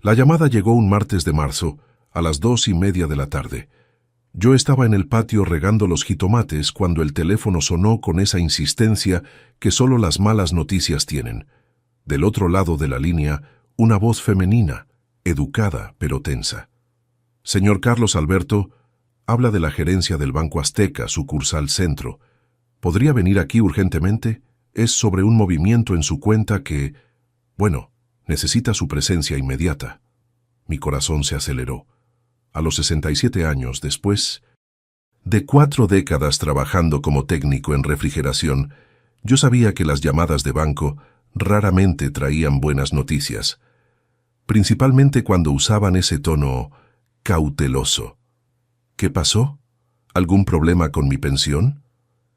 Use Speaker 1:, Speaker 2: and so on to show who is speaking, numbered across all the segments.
Speaker 1: La llamada llegó un martes de marzo, a las 2:30 de la tarde. Yo estaba en el patio regando los jitomates cuando el teléfono sonó con esa insistencia que solo las malas noticias tienen. Del otro lado de la línea, una voz femenina, educada pero tensa. Señor Carlos Alberto, habla de la gerencia del Banco Azteca, sucursal Centro. ¿Podría venir aquí urgentemente? Es sobre un movimiento en su cuenta que, necesita su presencia inmediata. Mi corazón se aceleró. A los 67 años, después de 4 décadas trabajando como técnico en refrigeración, yo sabía que las llamadas de banco raramente traían buenas noticias, principalmente cuando usaban ese tono cauteloso. ¿Qué pasó? ¿Algún problema con mi pensión?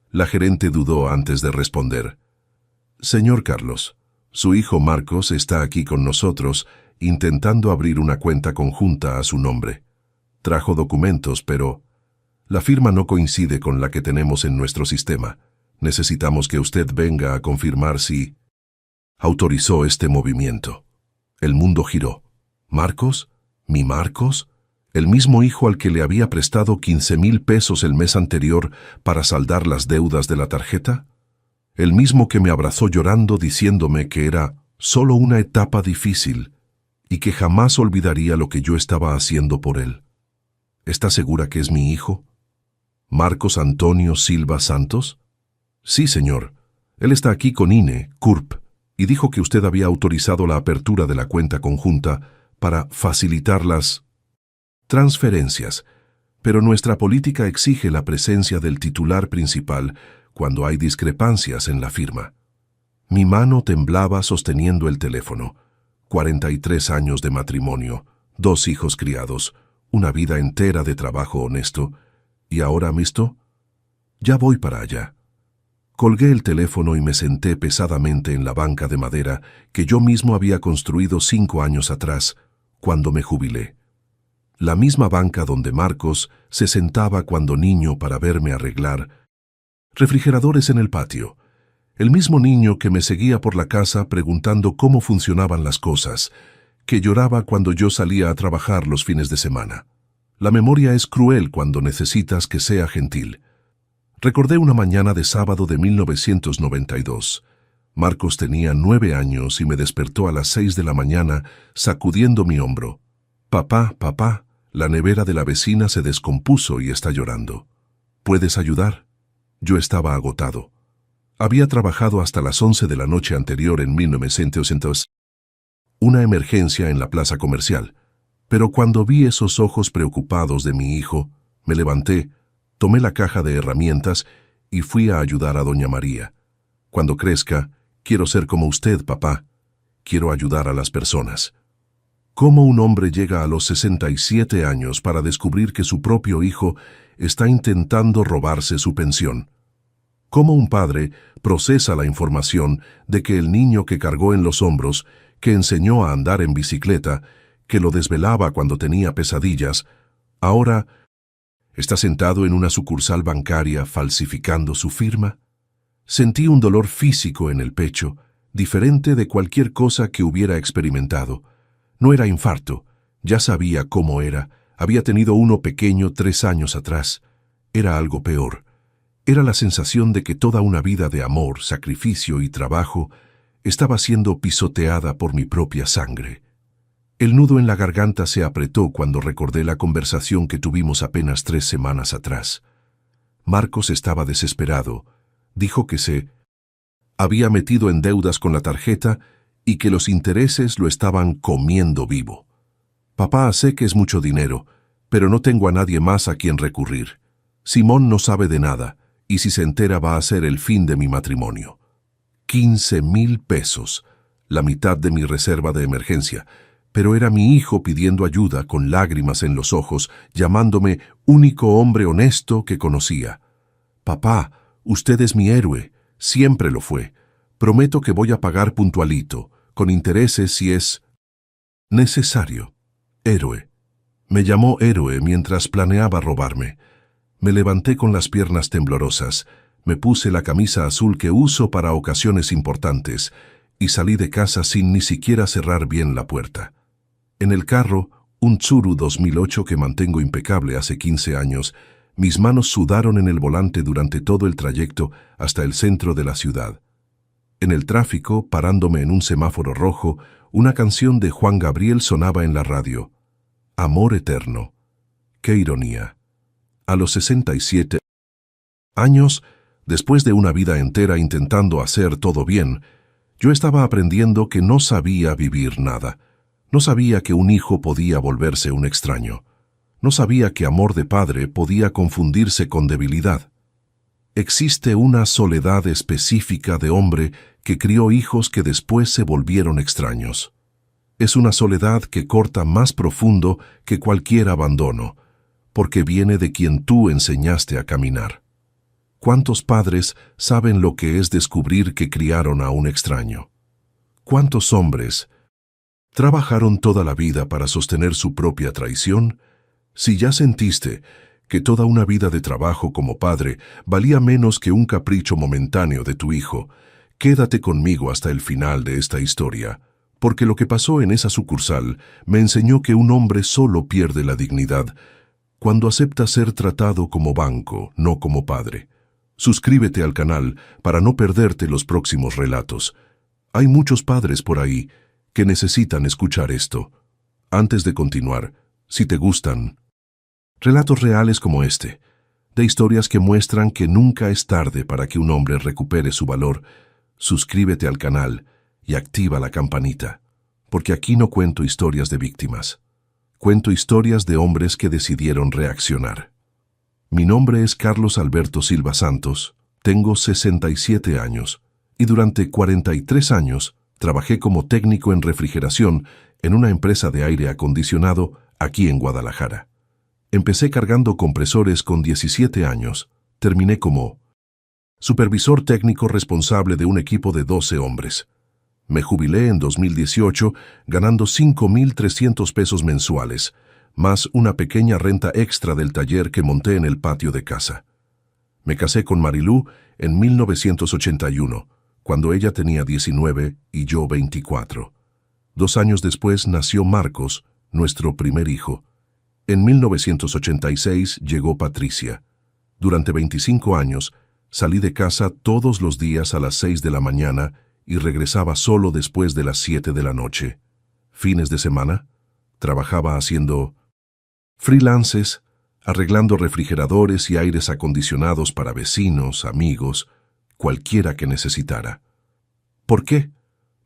Speaker 1: La gerente dudó antes de responder. Señor Carlos, su hijo Marcos está aquí con nosotros intentando abrir una cuenta conjunta a su nombre. Trajo documentos, pero la firma no coincide con la que tenemos en nuestro sistema. Necesitamos que usted venga a confirmar si autorizó este movimiento. El mundo giró. ¿Marcos? ¿Mi Marcos? ¿El mismo hijo al que le había prestado 15,000 pesos el mes anterior para saldar las deudas de la tarjeta? ¿El mismo que me abrazó llorando diciéndome que era solo una etapa difícil y que jamás olvidaría lo que yo estaba haciendo por él? ¿Está segura que es mi hijo? ¿Marcos Antonio Silva Santos? Sí, señor. Él está aquí con INE, CURP, y dijo que usted había autorizado la apertura de la cuenta conjunta para facilitar las transferencias, pero nuestra política exige la presencia del titular principal cuando hay discrepancias en la firma. Mi mano temblaba sosteniendo el teléfono. 43 años de matrimonio, 2 hijos criados, una vida entera de trabajo honesto, y ahora visto, ya voy para allá. Colgué el teléfono y me senté pesadamente en la banca de madera que yo mismo había construido 5 años atrás, cuando me jubilé. La misma banca donde Marcos se sentaba cuando niño para verme arreglar refrigeradores en el patio. El mismo niño que me seguía por la casa preguntando cómo funcionaban las cosas, que lloraba cuando yo salía a trabajar los fines de semana. La memoria es cruel cuando necesitas que sea gentil. Recordé una mañana de sábado de 1992. Marcos tenía 9 años y me despertó a las 6 de la mañana sacudiendo mi hombro. Papá, papá, la nevera de la vecina se descompuso y está llorando. ¿Puedes ayudar? Yo estaba agotado. Había trabajado hasta las 11 de la noche anterior en 1900. Una emergencia en la plaza comercial. Pero cuando vi esos ojos preocupados de mi hijo, me levanté, tomé la caja de herramientas y fui a ayudar a doña María. Cuando crezca, quiero ser como usted, papá. Quiero ayudar a las personas. ¿Cómo un hombre llega a los 67 años para descubrir que su propio hijo está intentando robarse su pensión? ¿Cómo un padre procesa la información de que el niño que cargó en los hombros, que enseñó a andar en bicicleta, que lo desvelaba cuando tenía pesadillas, ahora está sentado en una sucursal bancaria falsificando su firma? Sentí un dolor físico en el pecho, diferente de cualquier cosa que hubiera experimentado. No era infarto, ya sabía cómo era, había tenido uno pequeño 3 años atrás. Era algo peor. Era la sensación de que toda una vida de amor, sacrificio y trabajo estaba siendo pisoteada por mi propia sangre. El nudo en la garganta se apretó cuando recordé la conversación que tuvimos apenas 3 semanas atrás. Marcos estaba desesperado. Dijo que se había metido en deudas con la tarjeta y que los intereses lo estaban comiendo vivo. Papá, sé que es mucho dinero, pero no tengo a nadie más a quien recurrir. Simón no sabe de nada, y si se entera va a ser el fin de mi matrimonio. 15,000 pesos, la mitad de mi reserva de emergencia, pero era mi hijo pidiendo ayuda con lágrimas en los ojos, llamándome único hombre honesto que conocía. Papá, usted es mi héroe, siempre lo fue. Prometo que voy a pagar puntualito, con intereses si es necesario. Héroe. Me llamó héroe mientras planeaba robarme. Me levanté con las piernas temblorosas, me puse la camisa azul que uso para ocasiones importantes y salí de casa sin ni siquiera cerrar bien la puerta. En el carro, un Tsuru 2008 que mantengo impecable hace 15 años, mis manos sudaron en el volante durante todo el trayecto hasta el centro de la ciudad. En el tráfico, parándome en un semáforo rojo, una canción de Juan Gabriel sonaba en la radio. Amor eterno. ¡Qué ironía! A los 67 años, después de una vida entera intentando hacer todo bien, yo estaba aprendiendo que no sabía vivir nada. No sabía que un hijo podía volverse un extraño. No sabía que amor de padre podía confundirse con debilidad. Existe una soledad específica de hombre que crió hijos que después se volvieron extraños. Es una soledad que corta más profundo que cualquier abandono, porque viene de quien tú enseñaste a caminar. ¿Cuántos padres saben lo que es descubrir que criaron a un extraño? ¿Cuántos hombres trabajaron toda la vida para sostener su propia traición? Si ya sentiste que toda una vida de trabajo como padre valía menos que un capricho momentáneo de tu hijo, quédate conmigo hasta el final de esta historia, porque lo que pasó en esa sucursal me enseñó que un hombre solo pierde la dignidad cuando acepta ser tratado como banco, no como padre. Suscríbete al canal para no perderte los próximos relatos. Hay muchos padres por ahí que necesitan escuchar esto. Antes de continuar, si te gustan relatos reales como este, de historias que muestran que nunca es tarde para que un hombre recupere su valor, suscríbete al canal y activa la campanita, porque aquí no cuento historias de víctimas. Cuento historias de hombres que decidieron reaccionar. Mi nombre es Carlos Alberto Silva Santos, tengo 67 años y durante 43 años trabajé como técnico en refrigeración en una empresa de aire acondicionado aquí en Guadalajara. Empecé cargando compresores con 17 años, terminé como supervisor técnico responsable de un equipo de 12 hombres. Me jubilé en 2018 ganando 5,300 pesos mensuales, más una pequeña renta extra del taller que monté en el patio de casa. Me casé con Marilú en 1981, cuando ella tenía 19 y yo 24. 2 años después nació Marcos, nuestro primer hijo. En 1986 llegó Patricia. Durante 25 años salí de casa todos los días a las 6 de la mañana y regresaba solo después de las 7 de la noche. Fines de semana, trabajaba haciendo freelances, arreglando refrigeradores y aires acondicionados para vecinos, amigos, cualquiera que necesitara. ¿Por qué?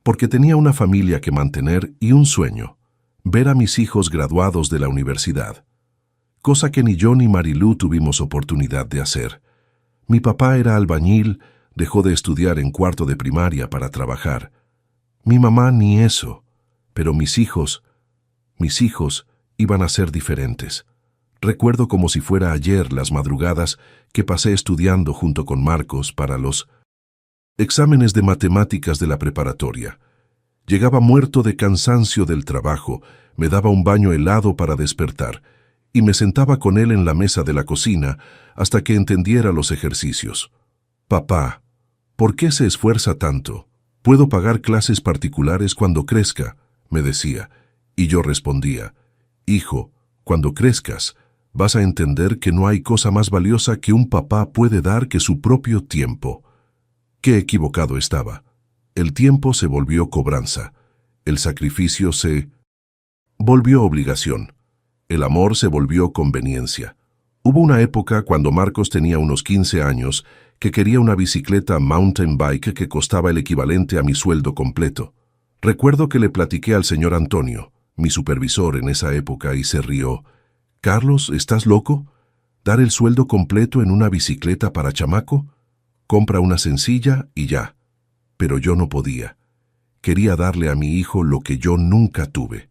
Speaker 1: Porque tenía una familia que mantener y un sueño, ver a mis hijos graduados de la universidad, cosa que ni yo ni Marilú tuvimos oportunidad de hacer. Mi papá era albañil, dejó de estudiar en cuarto de primaria para trabajar. Mi mamá ni eso, pero mis hijos iban a ser diferentes. Recuerdo como si fuera ayer las madrugadas que pasé estudiando junto con Marcos para los exámenes de matemáticas de la preparatoria. Llegaba muerto de cansancio del trabajo, me daba un baño helado para despertar y me sentaba con él en la mesa de la cocina hasta que entendiera los ejercicios. Papá, ¿por qué se esfuerza tanto? Puedo pagar clases particulares cuando crezca, me decía, y yo respondía, hijo, cuando crezcas, vas a entender que no hay cosa más valiosa que un papá puede dar que su propio tiempo. Qué equivocado estaba. El tiempo se volvió cobranza. El sacrificio se volvió obligación. El amor se volvió conveniencia. Hubo una época cuando Marcos tenía unos 15 años que quería una bicicleta mountain bike que costaba el equivalente a mi sueldo completo. Recuerdo que le platiqué al señor Antonio, mi supervisor en esa época, y se rió. «Carlos, ¿estás loco? ¿Dar el sueldo completo en una bicicleta para chamaco? Compra una sencilla y ya». Pero yo no podía. Quería darle a mi hijo lo que yo nunca tuve.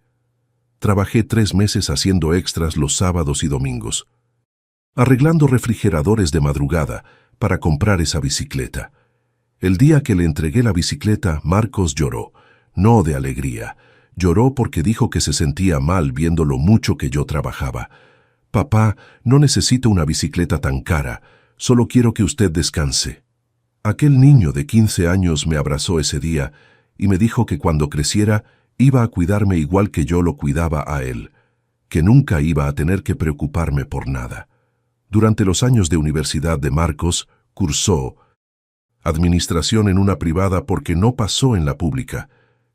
Speaker 1: Trabajé 3 meses haciendo extras los sábados y domingos, arreglando refrigeradores de madrugada para comprar esa bicicleta. El día que le entregué la bicicleta, Marcos lloró, no de alegría. Lloró porque dijo que se sentía mal viendo lo mucho que yo trabajaba. «Papá, no necesito una bicicleta tan cara, solo quiero que usted descanse». Aquel niño de 15 años me abrazó ese día y me dijo que cuando creciera Iba a cuidarme igual que yo lo cuidaba a él, que nunca iba a tener que preocuparme por nada. Durante los años de universidad de Marcos, cursó administración en una privada porque no pasó en la pública.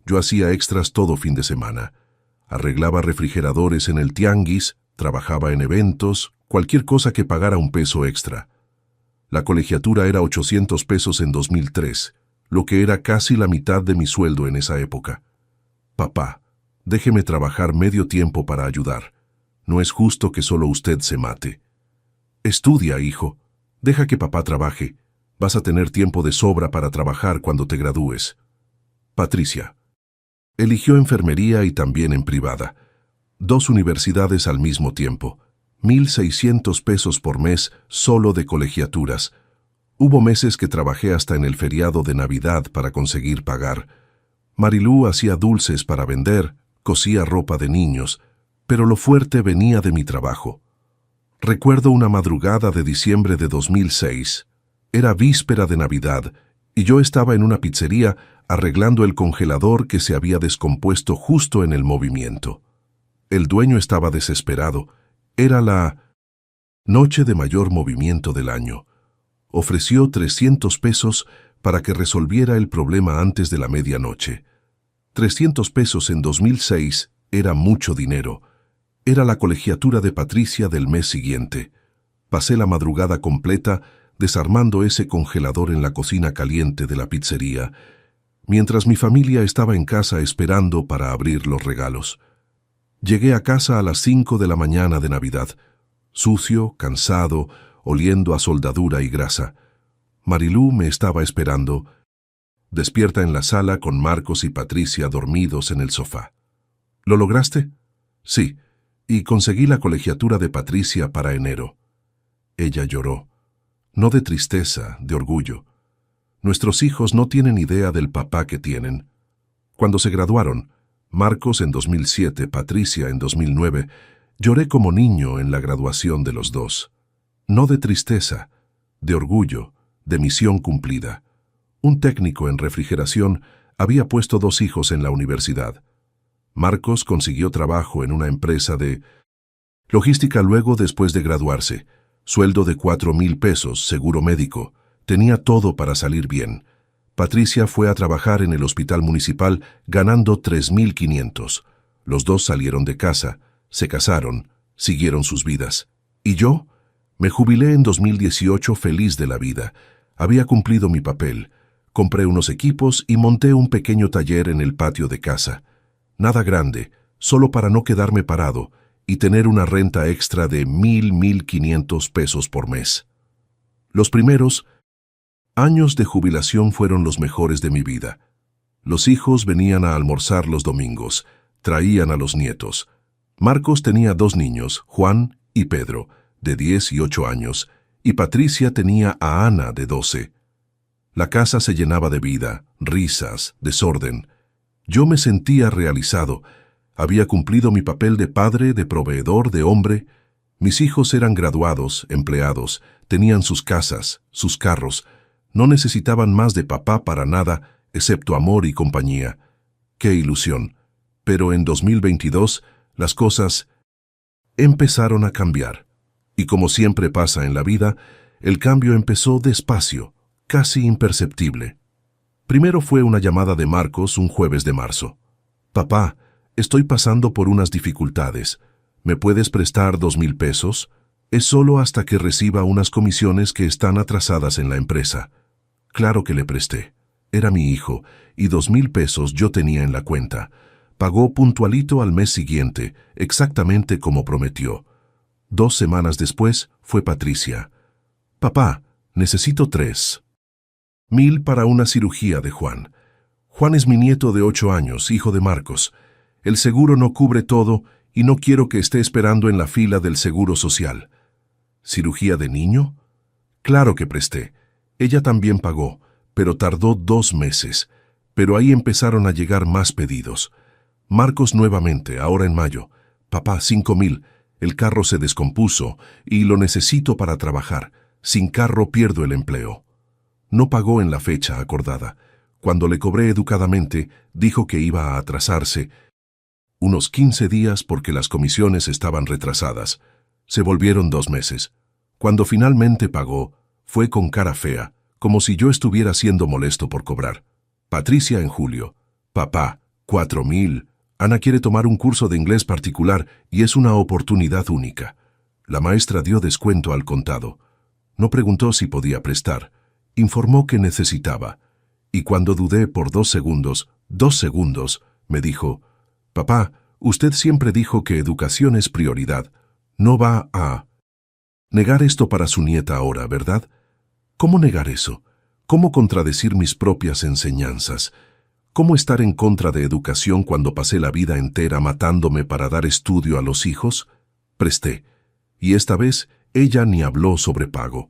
Speaker 1: Yo hacía extras todo fin de semana. Arreglaba refrigeradores en el tianguis, trabajaba en eventos, cualquier cosa que pagara un peso extra. La colegiatura era 800 pesos en 2003, lo que era casi la mitad de mi sueldo en esa época. Papá, déjeme trabajar medio tiempo para ayudar. No es justo que solo usted se mate. Estudia, hijo. Deja que papá trabaje. Vas a tener tiempo de sobra para trabajar cuando te gradúes. Patricia. Eligió enfermería y también en privada. 2 universidades al mismo tiempo. 1,600 pesos por mes solo de colegiaturas. Hubo meses que trabajé hasta en el feriado de Navidad para conseguir pagar. Marilú hacía dulces para vender, cosía ropa de niños, pero lo fuerte venía de mi trabajo. Recuerdo una madrugada de diciembre de 2006. Era víspera de Navidad y yo estaba en una pizzería arreglando el congelador que se había descompuesto justo en el movimiento. El dueño estaba desesperado. Era la noche de mayor movimiento del año. Ofreció 300 pesos para que resolviera el problema antes de la medianoche. 300 pesos en 2006 era mucho dinero. Era la colegiatura de Patricia del mes siguiente. Pasé la madrugada completa desarmando ese congelador en la cocina caliente de la pizzería, mientras mi familia estaba en casa esperando para abrir los regalos. Llegué a casa a las 5 de la mañana de Navidad, sucio, cansado, oliendo a soldadura y grasa. Marilú me estaba esperando, despierta en la sala con Marcos y Patricia dormidos en el sofá. ¿Lo lograste? Sí, y conseguí la colegiatura de Patricia para enero. Ella lloró. No de tristeza, de orgullo. Nuestros hijos no tienen idea del papá que tienen. Cuando se graduaron, Marcos en 2007, Patricia en 2009, lloré como niño en la graduación de los dos. No de tristeza, de orgullo, de misión cumplida. Un técnico en refrigeración había puesto 2 hijos en la universidad. Marcos consiguió trabajo en una empresa de logística luego después de graduarse. Sueldo de 4,000 pesos, seguro médico. Tenía todo para salir bien. Patricia fue a trabajar en el hospital municipal ganando 3,500. Los dos salieron de casa, se casaron, siguieron sus vidas. ¿Y yo? Me jubilé en 2018 feliz de la vida. Había cumplido mi papel. Compré unos equipos y monté un pequeño taller en el patio de casa. Nada grande, solo para no quedarme parado y tener una renta extra de 1,500 pesos por mes. Los primeros años de jubilación fueron los mejores de mi vida. Los hijos venían a almorzar los domingos, traían a los nietos. Marcos tenía 2 niños, Juan y Pedro, de 10 y 8 años, y Patricia tenía a Ana, de 12. La casa se llenaba de vida, risas, desorden. Yo me sentía realizado. Había cumplido mi papel de padre, de proveedor, de hombre. Mis hijos eran graduados, empleados, tenían sus casas, sus carros. No necesitaban más de papá para nada, excepto amor y compañía. ¡Qué ilusión! Pero en 2022, las cosas empezaron a cambiar. Y como siempre pasa en la vida, el cambio empezó despacio, casi imperceptible. Primero fue una llamada de Marcos un jueves de marzo. «Papá, estoy pasando por unas dificultades. ¿Me puedes prestar 2,000 pesos? Es solo hasta que reciba unas comisiones que están atrasadas en la empresa». Claro que le presté. Era mi hijo, y 2,000 pesos yo tenía en la cuenta. Pagó puntualito al mes siguiente, exactamente como prometió. 2 semanas después fue Patricia. «Papá, necesito 3,000 para una cirugía de Juan. Juan es mi nieto de 8 años, hijo de Marcos. El seguro no cubre todo y no quiero que esté esperando en la fila del seguro social». ¿Cirugía de niño? Claro que presté. Ella también pagó, pero tardó 2 meses. Pero ahí empezaron a llegar más pedidos. Marcos nuevamente, ahora en mayo. «Papá, 5,000. El carro se descompuso y lo necesito para trabajar. Sin carro pierdo el empleo». No pagó en la fecha acordada. Cuando le cobré educadamente, dijo que iba a atrasarse unos 15 días porque las comisiones estaban retrasadas. Se volvieron 2 meses. Cuando finalmente pagó, fue con cara fea, como si yo estuviera siendo molesto por cobrar. Patricia en julio. Papá, 4,000. Ana quiere tomar un curso de inglés particular y es una oportunidad única. La maestra dio descuento al contado. No preguntó si podía prestar. Informó que necesitaba. Y cuando dudé por 2 segundos, me dijo: «Papá, usted siempre dijo que educación es prioridad. No va a negar esto para su nieta ahora, ¿verdad?» ¿Cómo negar eso? ¿Cómo contradecir mis propias enseñanzas? ¿Cómo estar en contra de educación cuando pasé la vida entera matándome para dar estudio a los hijos? Presté. Y esta vez ella ni habló sobre pago.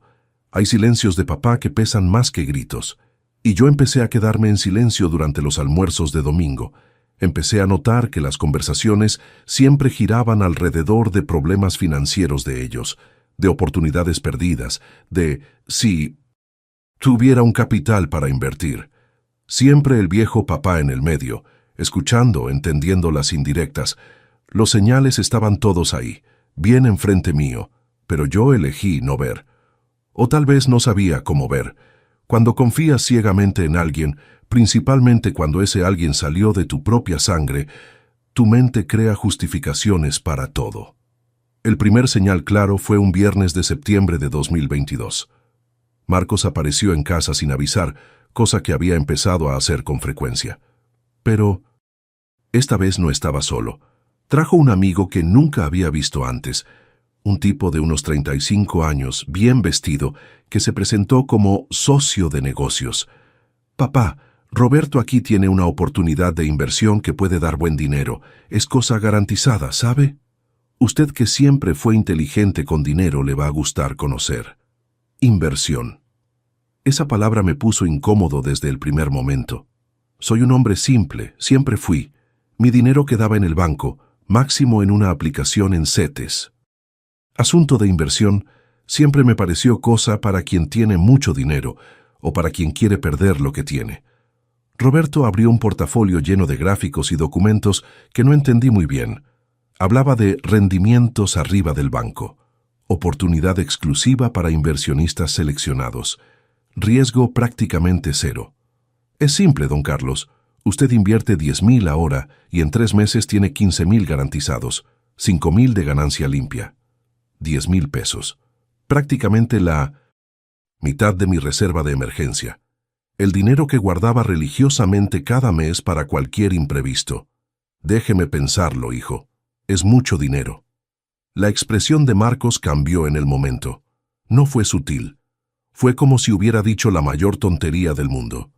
Speaker 1: Hay silencios de papá que pesan más que gritos. Y yo empecé a quedarme en silencio durante los almuerzos de domingo. Empecé a notar que las conversaciones siempre giraban alrededor de problemas financieros de ellos, de oportunidades perdidas, de si tuviera un capital para invertir. Siempre el viejo papá en el medio, escuchando, entendiendo las indirectas. Los señales estaban todos ahí, bien enfrente mío, pero yo elegí no ver. O tal vez no sabía cómo ver. Cuando confías ciegamente en alguien, principalmente cuando ese alguien salió de tu propia sangre, tu mente crea justificaciones para todo. El primer señal claro fue un viernes de septiembre de 2022. Marcos apareció en casa sin avisar, cosa que había empezado a hacer con frecuencia. Pero esta vez no estaba solo. Trajo un amigo que nunca había visto antes, un tipo de unos 35 años, bien vestido, que se presentó como socio de negocios. «Papá, Roberto aquí tiene una oportunidad de inversión que puede dar buen dinero. Es cosa garantizada, ¿sabe? Usted que siempre fue inteligente con dinero le va a gustar conocer». Inversión. Esa palabra me puso incómodo desde el primer momento. Soy un hombre simple, siempre fui. Mi dinero quedaba en el banco, máximo en una aplicación en CETES. Asunto de inversión siempre me pareció cosa para quien tiene mucho dinero o para quien quiere perder lo que tiene. Roberto abrió un portafolio lleno de gráficos y documentos que no entendí muy bien. Hablaba de rendimientos arriba del banco, oportunidad exclusiva para inversionistas seleccionados, riesgo prácticamente cero. Es simple, don Carlos. Usted invierte 10,000 ahora y en 3 meses tiene 15,000 garantizados, 5,000 de ganancia limpia. 10,000 pesos. Prácticamente la mitad de mi reserva de emergencia. El dinero que guardaba religiosamente cada mes para cualquier imprevisto. Déjeme pensarlo, hijo. Es mucho dinero. La expresión de Marcos cambió en el momento. No fue sutil. Fue como si hubiera dicho la mayor tontería del mundo.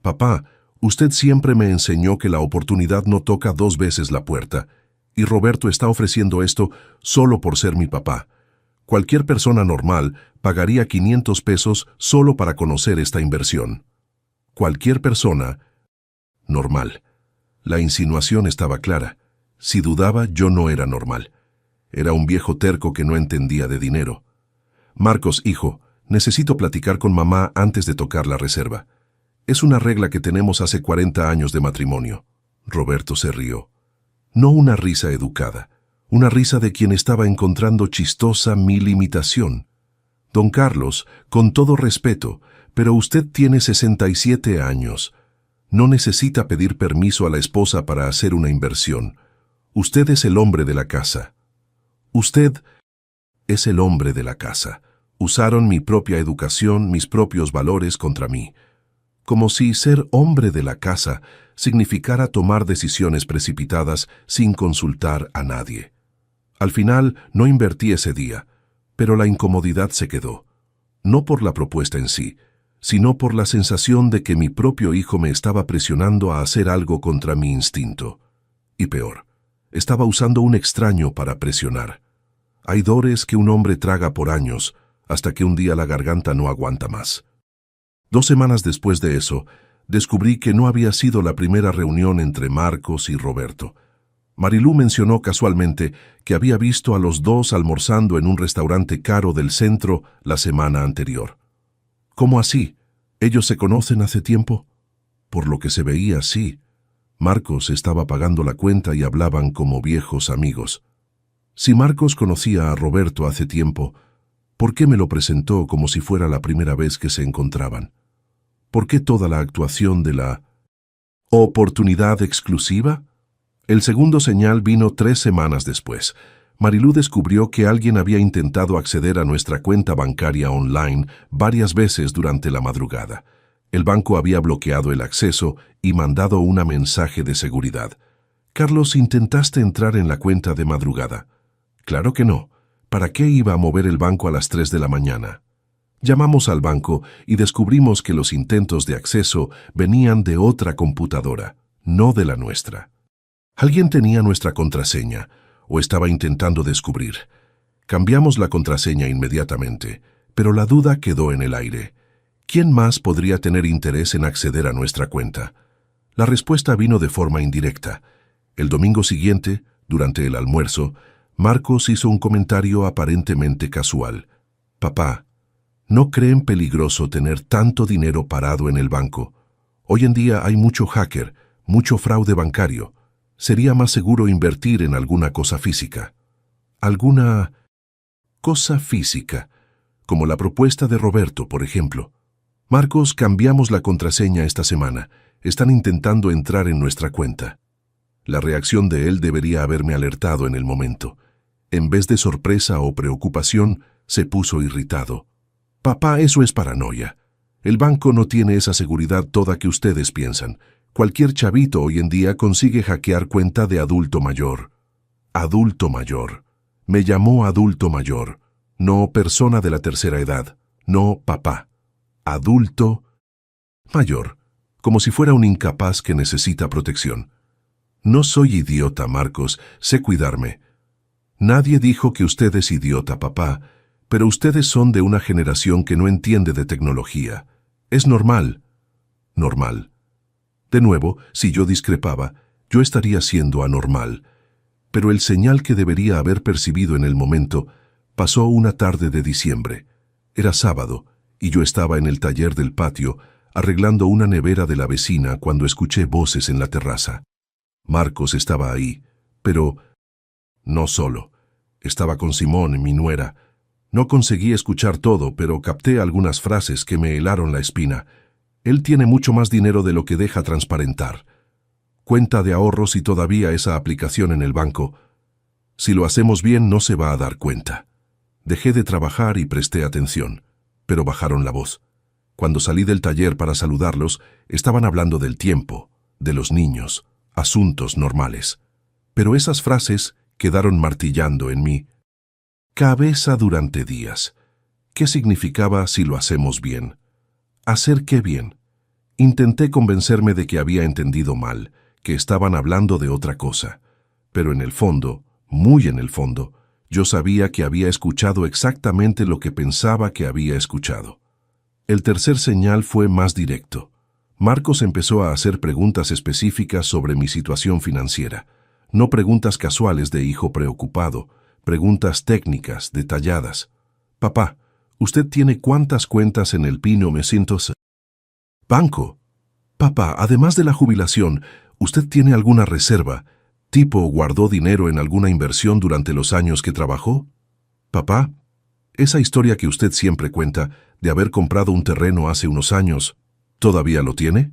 Speaker 1: «Papá, usted siempre me enseñó que la oportunidad no toca 2 veces la puerta, y Roberto está ofreciendo esto solo por ser mi papá. Cualquier persona normal pagaría 500 pesos solo para conocer esta inversión. Cualquier persona normal». La insinuación estaba clara. Si dudaba, yo no era normal. Era un viejo terco que no entendía de dinero. «Marcos, hijo, necesito platicar con mamá antes de tocar la reserva. Es una regla que tenemos hace 40 años de matrimonio». Roberto se rió. No una risa educada, una risa de quien estaba encontrando chistosa mi limitación. «Don Carlos, con todo respeto, pero usted tiene 67 años. No necesita pedir permiso a la esposa para hacer una inversión. Usted es el hombre de la casa». Usted es el hombre de la casa. Usaron mi propia educación, mis propios valores contra mí. Como si ser hombre de la casa significara tomar decisiones precipitadas sin consultar a nadie. Al final no invertí ese día, pero la incomodidad se quedó. No por la propuesta en sí, sino por la sensación de que mi propio hijo me estaba presionando a hacer algo contra mi instinto. Y peor, estaba usando un extraño para presionar. Hay dores que un hombre traga por años, hasta que un día la garganta no aguanta más. 2 semanas después de eso, descubrí que no había sido la primera reunión entre Marcos y Roberto. Marilú mencionó casualmente que había visto a los dos almorzando en un restaurante caro del centro la semana anterior. «¿Cómo así? ¿Ellos se conocen hace tiempo?». Por lo que se veía, sí. Marcos estaba pagando la cuenta y hablaban como viejos amigos. Si Marcos conocía a Roberto hace tiempo, ¿por qué me lo presentó como si fuera la primera vez que se encontraban? ¿Por qué toda la actuación de la oportunidad exclusiva? El segundo señal vino 3 semanas después. Marilú descubrió que alguien había intentado acceder a nuestra cuenta bancaria online varias veces durante la madrugada. El banco había bloqueado el acceso y mandado un mensaje de seguridad. «Carlos, ¿intentaste entrar en la cuenta de madrugada?» «Claro que no. ¿Para qué iba a mover el banco a las 3 de la mañana?» Llamamos al banco y descubrimos que los intentos de acceso venían de otra computadora, no de la nuestra. Alguien tenía nuestra contraseña, o estaba intentando descubrir. Cambiamos la contraseña inmediatamente, pero la duda quedó en el aire. ¿Quién más podría tener interés en acceder a nuestra cuenta? La respuesta vino de forma indirecta. El domingo siguiente, durante el almuerzo, Marcos hizo un comentario aparentemente casual. «Papá, ¿no creen peligroso tener tanto dinero parado en el banco? Hoy en día hay mucho hacker, mucho fraude bancario. Sería más seguro invertir en alguna cosa física». «¿Alguna cosa física?» Como la propuesta de Roberto, por ejemplo. «Marcos, cambiamos la contraseña esta semana. Están intentando entrar en nuestra cuenta». La reacción de él debería haberme alertado en el momento. En vez de sorpresa o preocupación, se puso irritado. «Papá, eso es paranoia. El banco no tiene esa seguridad toda que ustedes piensan. Cualquier chavito hoy en día consigue hackear cuenta de adulto mayor». «Adulto mayor». Me llamó adulto mayor. No persona de la tercera edad. No papá. Adulto mayor. Como si fuera un incapaz que necesita protección. «No soy idiota, Marcos. Sé cuidarme». «Nadie dijo que usted es idiota, papá. Pero ustedes son de una generación que no entiende de tecnología. Es normal». «Normal». De nuevo, si yo discrepaba, yo estaría siendo anormal. Pero el señal que debería haber percibido en el momento pasó una tarde de diciembre. Era sábado, y yo estaba en el taller del patio, arreglando una nevera de la vecina cuando escuché voces en la terraza. Marcos estaba ahí, pero no solo. Estaba con Simón, mi nuera. No conseguí escuchar todo, pero capté algunas frases que me helaron la espina. «Él tiene mucho más dinero de lo que deja transparentar. Cuenta de ahorros y todavía esa aplicación en el banco. Si lo hacemos bien, no se va a dar cuenta». Dejé de trabajar y presté atención, pero bajaron la voz. Cuando salí del taller para saludarlos, estaban hablando del tiempo, de los niños, asuntos normales. Pero esas frases quedaron martillando en mi cabeza durante días. ¿Qué significaba si lo hacemos bien? ¿Hacer qué bien? Intenté convencerme de que había entendido mal, que estaban hablando de otra cosa. Pero en el fondo, muy en el fondo, yo sabía que había escuchado exactamente lo que pensaba que había escuchado. El tercer señal fue más directo. Marcos empezó a hacer preguntas específicas sobre mi situación financiera. No preguntas casuales de hijo preocupado, preguntas técnicas, detalladas. «Papá, ¿usted tiene cuántas cuentas en el Pino 900 banco? Papá, además de la jubilación, ¿usted tiene alguna reserva? ¿Tipo guardó dinero en alguna inversión durante los años que trabajó? Papá, esa historia que usted siempre cuenta de haber comprado un terreno hace unos años, ¿todavía lo tiene?»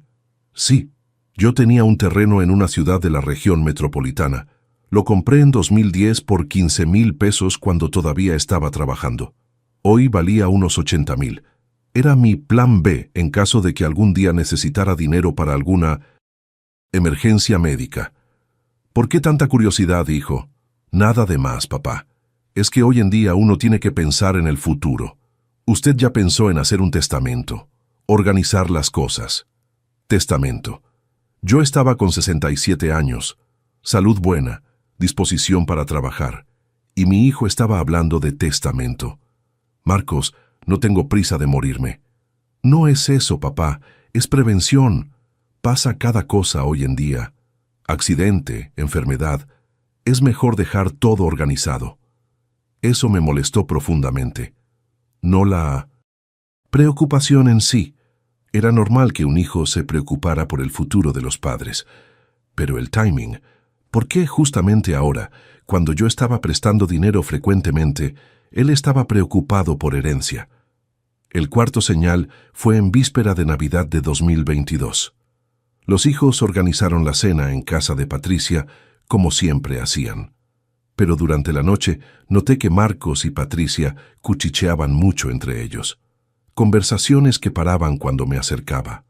Speaker 1: «Sí, yo tenía un terreno en una ciudad de la región metropolitana. Lo compré en 2010 por 15,000 pesos cuando todavía estaba trabajando. Hoy valía unos 80,000. Era mi plan B en caso de que algún día necesitara dinero para alguna emergencia médica». «¿Por qué tanta curiosidad, hijo?» «Nada de más, papá. Es que hoy en día uno tiene que pensar en el futuro. Usted ya pensó en hacer un testamento, organizar las cosas». Testamento. Yo estaba con 67 años, salud buena, disposición para trabajar, y mi hijo estaba hablando de testamento. «Marcos, no tengo prisa de morirme». «No es eso, papá, es prevención. Pasa cada cosa hoy en día. Accidente, enfermedad. Es mejor dejar todo organizado». Eso me molestó profundamente. No la preocupación en sí. Era normal que un hijo se preocupara por el futuro de los padres. Pero el timing, ¿por qué justamente ahora, cuando yo estaba prestando dinero frecuentemente, él estaba preocupado por herencia? El cuarto señal fue en víspera de Navidad de 2022. Los hijos organizaron la cena en casa de Patricia, como siempre hacían. Pero durante la noche noté que Marcos y Patricia cuchicheaban mucho entre ellos. Conversaciones que paraban cuando me acercaba.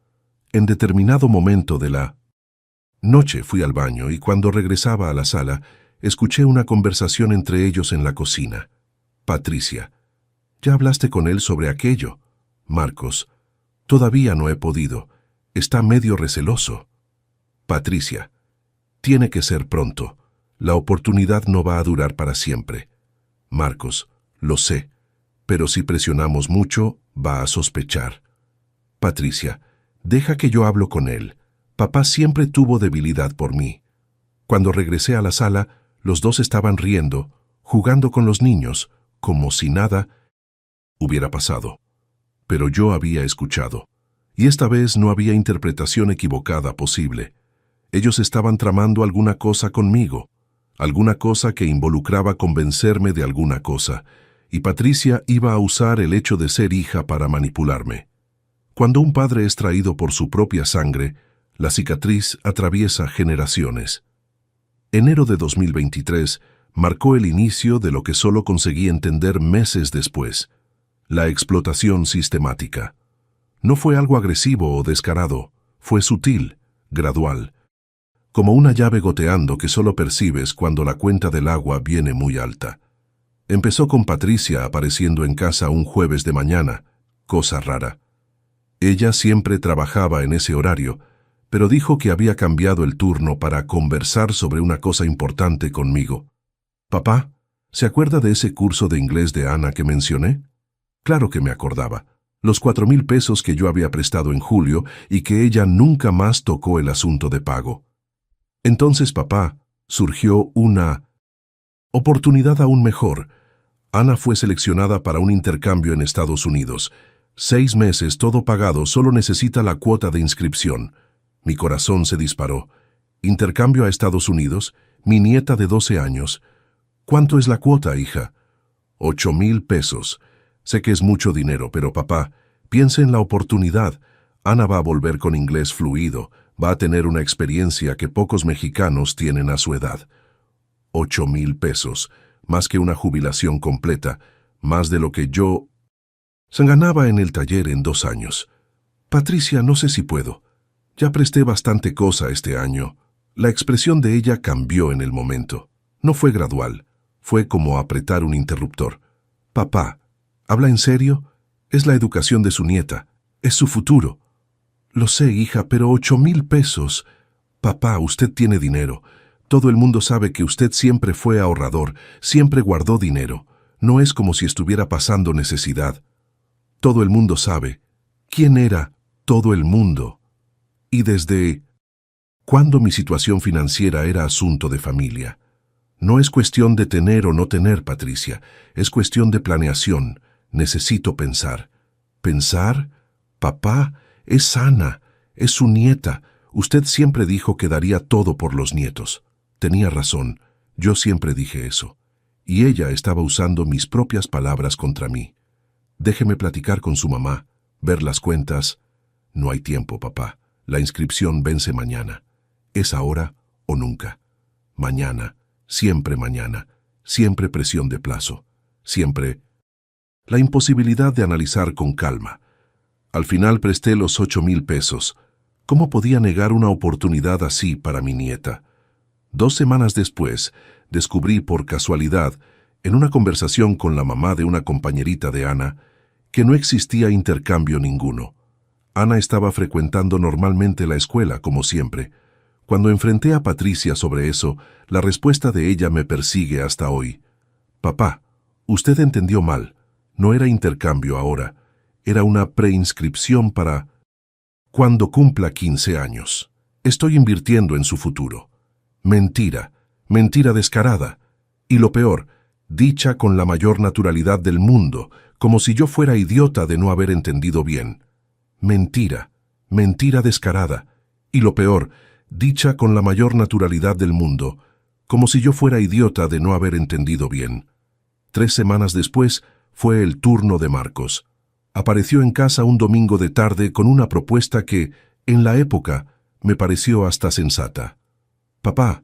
Speaker 1: En determinado momento de la noche fui al baño y cuando regresaba a la sala, escuché una conversación entre ellos en la cocina. Patricia: ¿ya hablaste con él sobre aquello? Marcos: todavía no he podido. Está medio receloso. Patricia: tiene que ser pronto. La oportunidad no va a durar para siempre. Marcos: lo sé, pero si presionamos mucho, va a sospechar. Patricia: deja que yo hablo con él. Papá siempre tuvo debilidad por mí. Cuando regresé a la sala, los dos estaban riendo, jugando con los niños, como si nada hubiera pasado. Pero yo había escuchado, y esta vez no había interpretación equivocada posible. Ellos estaban tramando alguna cosa conmigo, alguna cosa que involucraba convencerme de alguna cosa, y Patricia iba a usar el hecho de ser hija para manipularme. Cuando un padre es traído por su propia sangre, la cicatriz atraviesa generaciones. Enero de 2023 marcó el inicio de lo que solo conseguí entender meses después: la explotación sistemática. No fue algo agresivo o descarado, fue sutil, gradual, como una llave goteando que solo percibes cuando la cuenta del agua viene muy alta. Empezó con Patricia apareciendo en casa un jueves de mañana, cosa rara. Ella siempre trabajaba en ese horario, pero dijo que había cambiado el turno para conversar sobre una cosa importante conmigo. «Papá, ¿se acuerda de ese curso de inglés de Ana que mencioné?» Claro que me acordaba. Los 4,000 pesos que yo había prestado en julio y que ella nunca más tocó el asunto de pago. Entonces, papá, surgió una oportunidad aún mejor. Ana fue seleccionada para un intercambio en Estados Unidos. 6 meses, todo pagado, solo necesita la cuota de inscripción. Mi corazón se disparó. Intercambio a Estados Unidos, mi nieta de 12 años. ¿Cuánto es la cuota, hija? 8,000 pesos. Sé que es mucho dinero, pero papá, piense en la oportunidad. Ana va a volver con inglés fluido, va a tener una experiencia que pocos mexicanos tienen a su edad. 8,000 pesos, más que una jubilación completa, más de lo que yo se ganaba en el taller en 2 años. Patricia, no sé si puedo. Ya presté bastante cosa este año. La expresión de ella cambió en el momento. No fue gradual, fue como apretar un interruptor. Papá, ¿habla en serio? Es la educación de su nieta, es su futuro. Lo sé, hija, pero 8,000 pesos. Papá, usted tiene dinero. Todo el mundo sabe que usted siempre fue ahorrador, siempre guardó dinero. No es como si estuviera pasando necesidad. Todo el mundo sabe. ¿Quién era todo el mundo? Y desde cuándo mi situación financiera era asunto de familia. No es cuestión de tener o no tener, Patricia, es cuestión de planeación. Necesito pensar. ¿Pensar? Papá, es Ana, es su nieta. Usted siempre dijo que daría todo por los nietos. Tenía razón, yo siempre dije eso. Y ella estaba usando mis propias palabras contra mí. Déjeme platicar con su mamá, ver las cuentas. No hay tiempo, papá. La inscripción vence mañana. Es ahora o nunca. Mañana, siempre mañana, siempre presión de plazo, siempre la imposibilidad de analizar con calma. Al final presté los 8,000 pesos. ¿Cómo podía negar una oportunidad así para mi nieta? 2 semanas después, descubrí por casualidad, en una conversación con la mamá de una compañerita de Ana, que no existía intercambio ninguno. Ana estaba frecuentando normalmente la escuela, como siempre. Cuando enfrenté a Patricia sobre eso, la respuesta de ella me persigue hasta hoy. Papá, usted entendió mal. No era intercambio ahora. Era una preinscripción para cuando cumpla 15 años. Estoy invirtiendo en su futuro. Mentira, mentira descarada. Y lo peor, dicha con la mayor naturalidad del mundo, como si yo fuera idiota de no haber entendido bien. Mentira. Mentira descarada. Y lo peor, dicha con la mayor naturalidad del mundo, como si yo fuera idiota de no haber entendido bien. 3 semanas después, fue el turno de Marcos. Apareció en casa un domingo de tarde con una propuesta que, en la época, me pareció hasta sensata. Papá,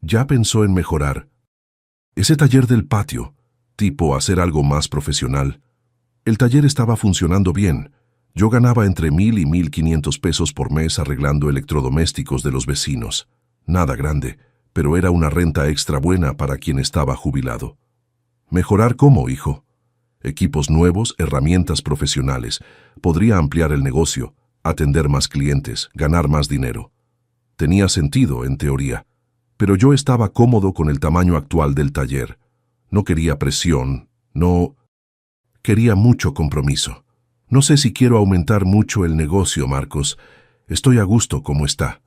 Speaker 1: ya pensó en mejorar. Ese taller del patio, tipo hacer algo más profesional. El taller estaba funcionando bien. Yo ganaba entre 1,000 y 1,500 pesos por mes arreglando electrodomésticos de los vecinos. Nada grande, pero era una renta extra buena para quien estaba jubilado. ¿Mejorar cómo, hijo? Equipos nuevos, herramientas profesionales. Podría ampliar el negocio, atender más clientes, ganar más dinero. Tenía sentido, en teoría, pero yo estaba cómodo con el tamaño actual del taller. No quería presión, no quería mucho compromiso. No sé si quiero aumentar mucho el negocio, Marcos. Estoy a gusto como está.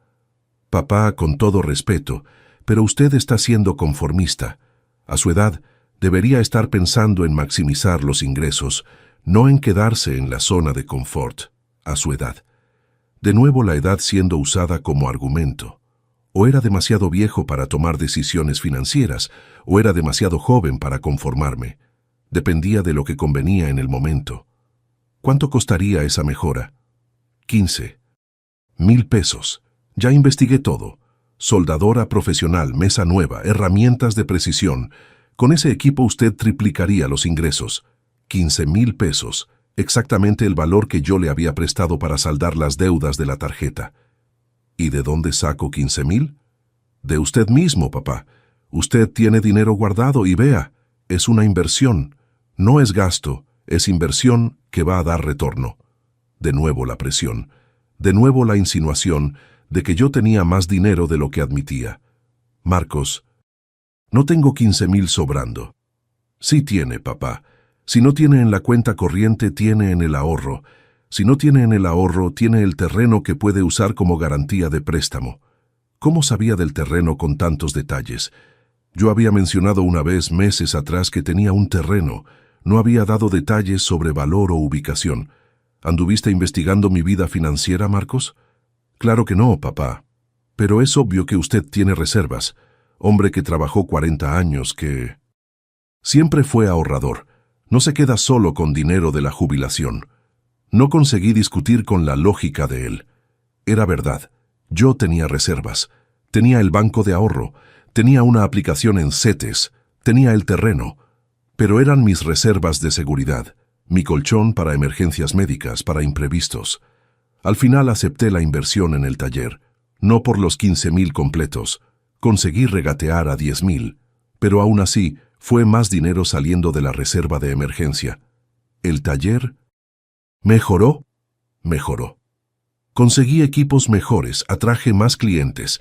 Speaker 1: Papá, con todo respeto, pero usted está siendo conformista. A su edad, debería estar pensando en maximizar los ingresos, no en quedarse en la zona de confort. A su edad. De nuevo la edad siendo usada como argumento. O era demasiado viejo para tomar decisiones financieras, o era demasiado joven para conformarme. Dependía de lo que convenía en el momento. ¿Cuánto costaría esa mejora? 15,000 pesos. Ya investigué todo. Soldadora profesional, mesa nueva, herramientas de precisión. Con ese equipo usted triplicaría los ingresos. 15,000 pesos. Exactamente el valor que yo le había prestado para saldar las deudas de la tarjeta. ¿Y de dónde saco 15,000? De usted mismo, papá. Usted tiene dinero guardado y vea, es una inversión. No es gasto, es inversión que va a dar retorno. De nuevo la presión. De nuevo la insinuación de que yo tenía más dinero de lo que admitía. Marcos, no tengo 15,000 sobrando. Sí tiene, papá. Si no tiene en la cuenta corriente, tiene en el ahorro. Si no tiene en el ahorro, tiene el terreno que puede usar como garantía de préstamo. ¿Cómo sabía del terreno con tantos detalles? Yo había mencionado una vez meses atrás que tenía un terreno. No había dado detalles sobre valor o ubicación. ¿Anduviste investigando mi vida financiera, Marcos? Claro que no, papá. Pero es obvio que usted tiene reservas. Hombre que trabajó 40 años, que siempre fue ahorrador. No se queda solo con dinero de la jubilación. No conseguí discutir con la lógica de él. Era verdad. Yo tenía reservas. Tenía el banco de ahorro. Tenía una aplicación en CETES. Tenía el terreno. Pero eran mis reservas de seguridad. Mi colchón para emergencias médicas, para imprevistos. Al final acepté la inversión en el taller. No por los 15,000 completos. Conseguí regatear a 10,000. Pero aún así, fue más dinero saliendo de la reserva de emergencia. El taller mejoró. Mejoró. Conseguí equipos mejores, atraje más clientes,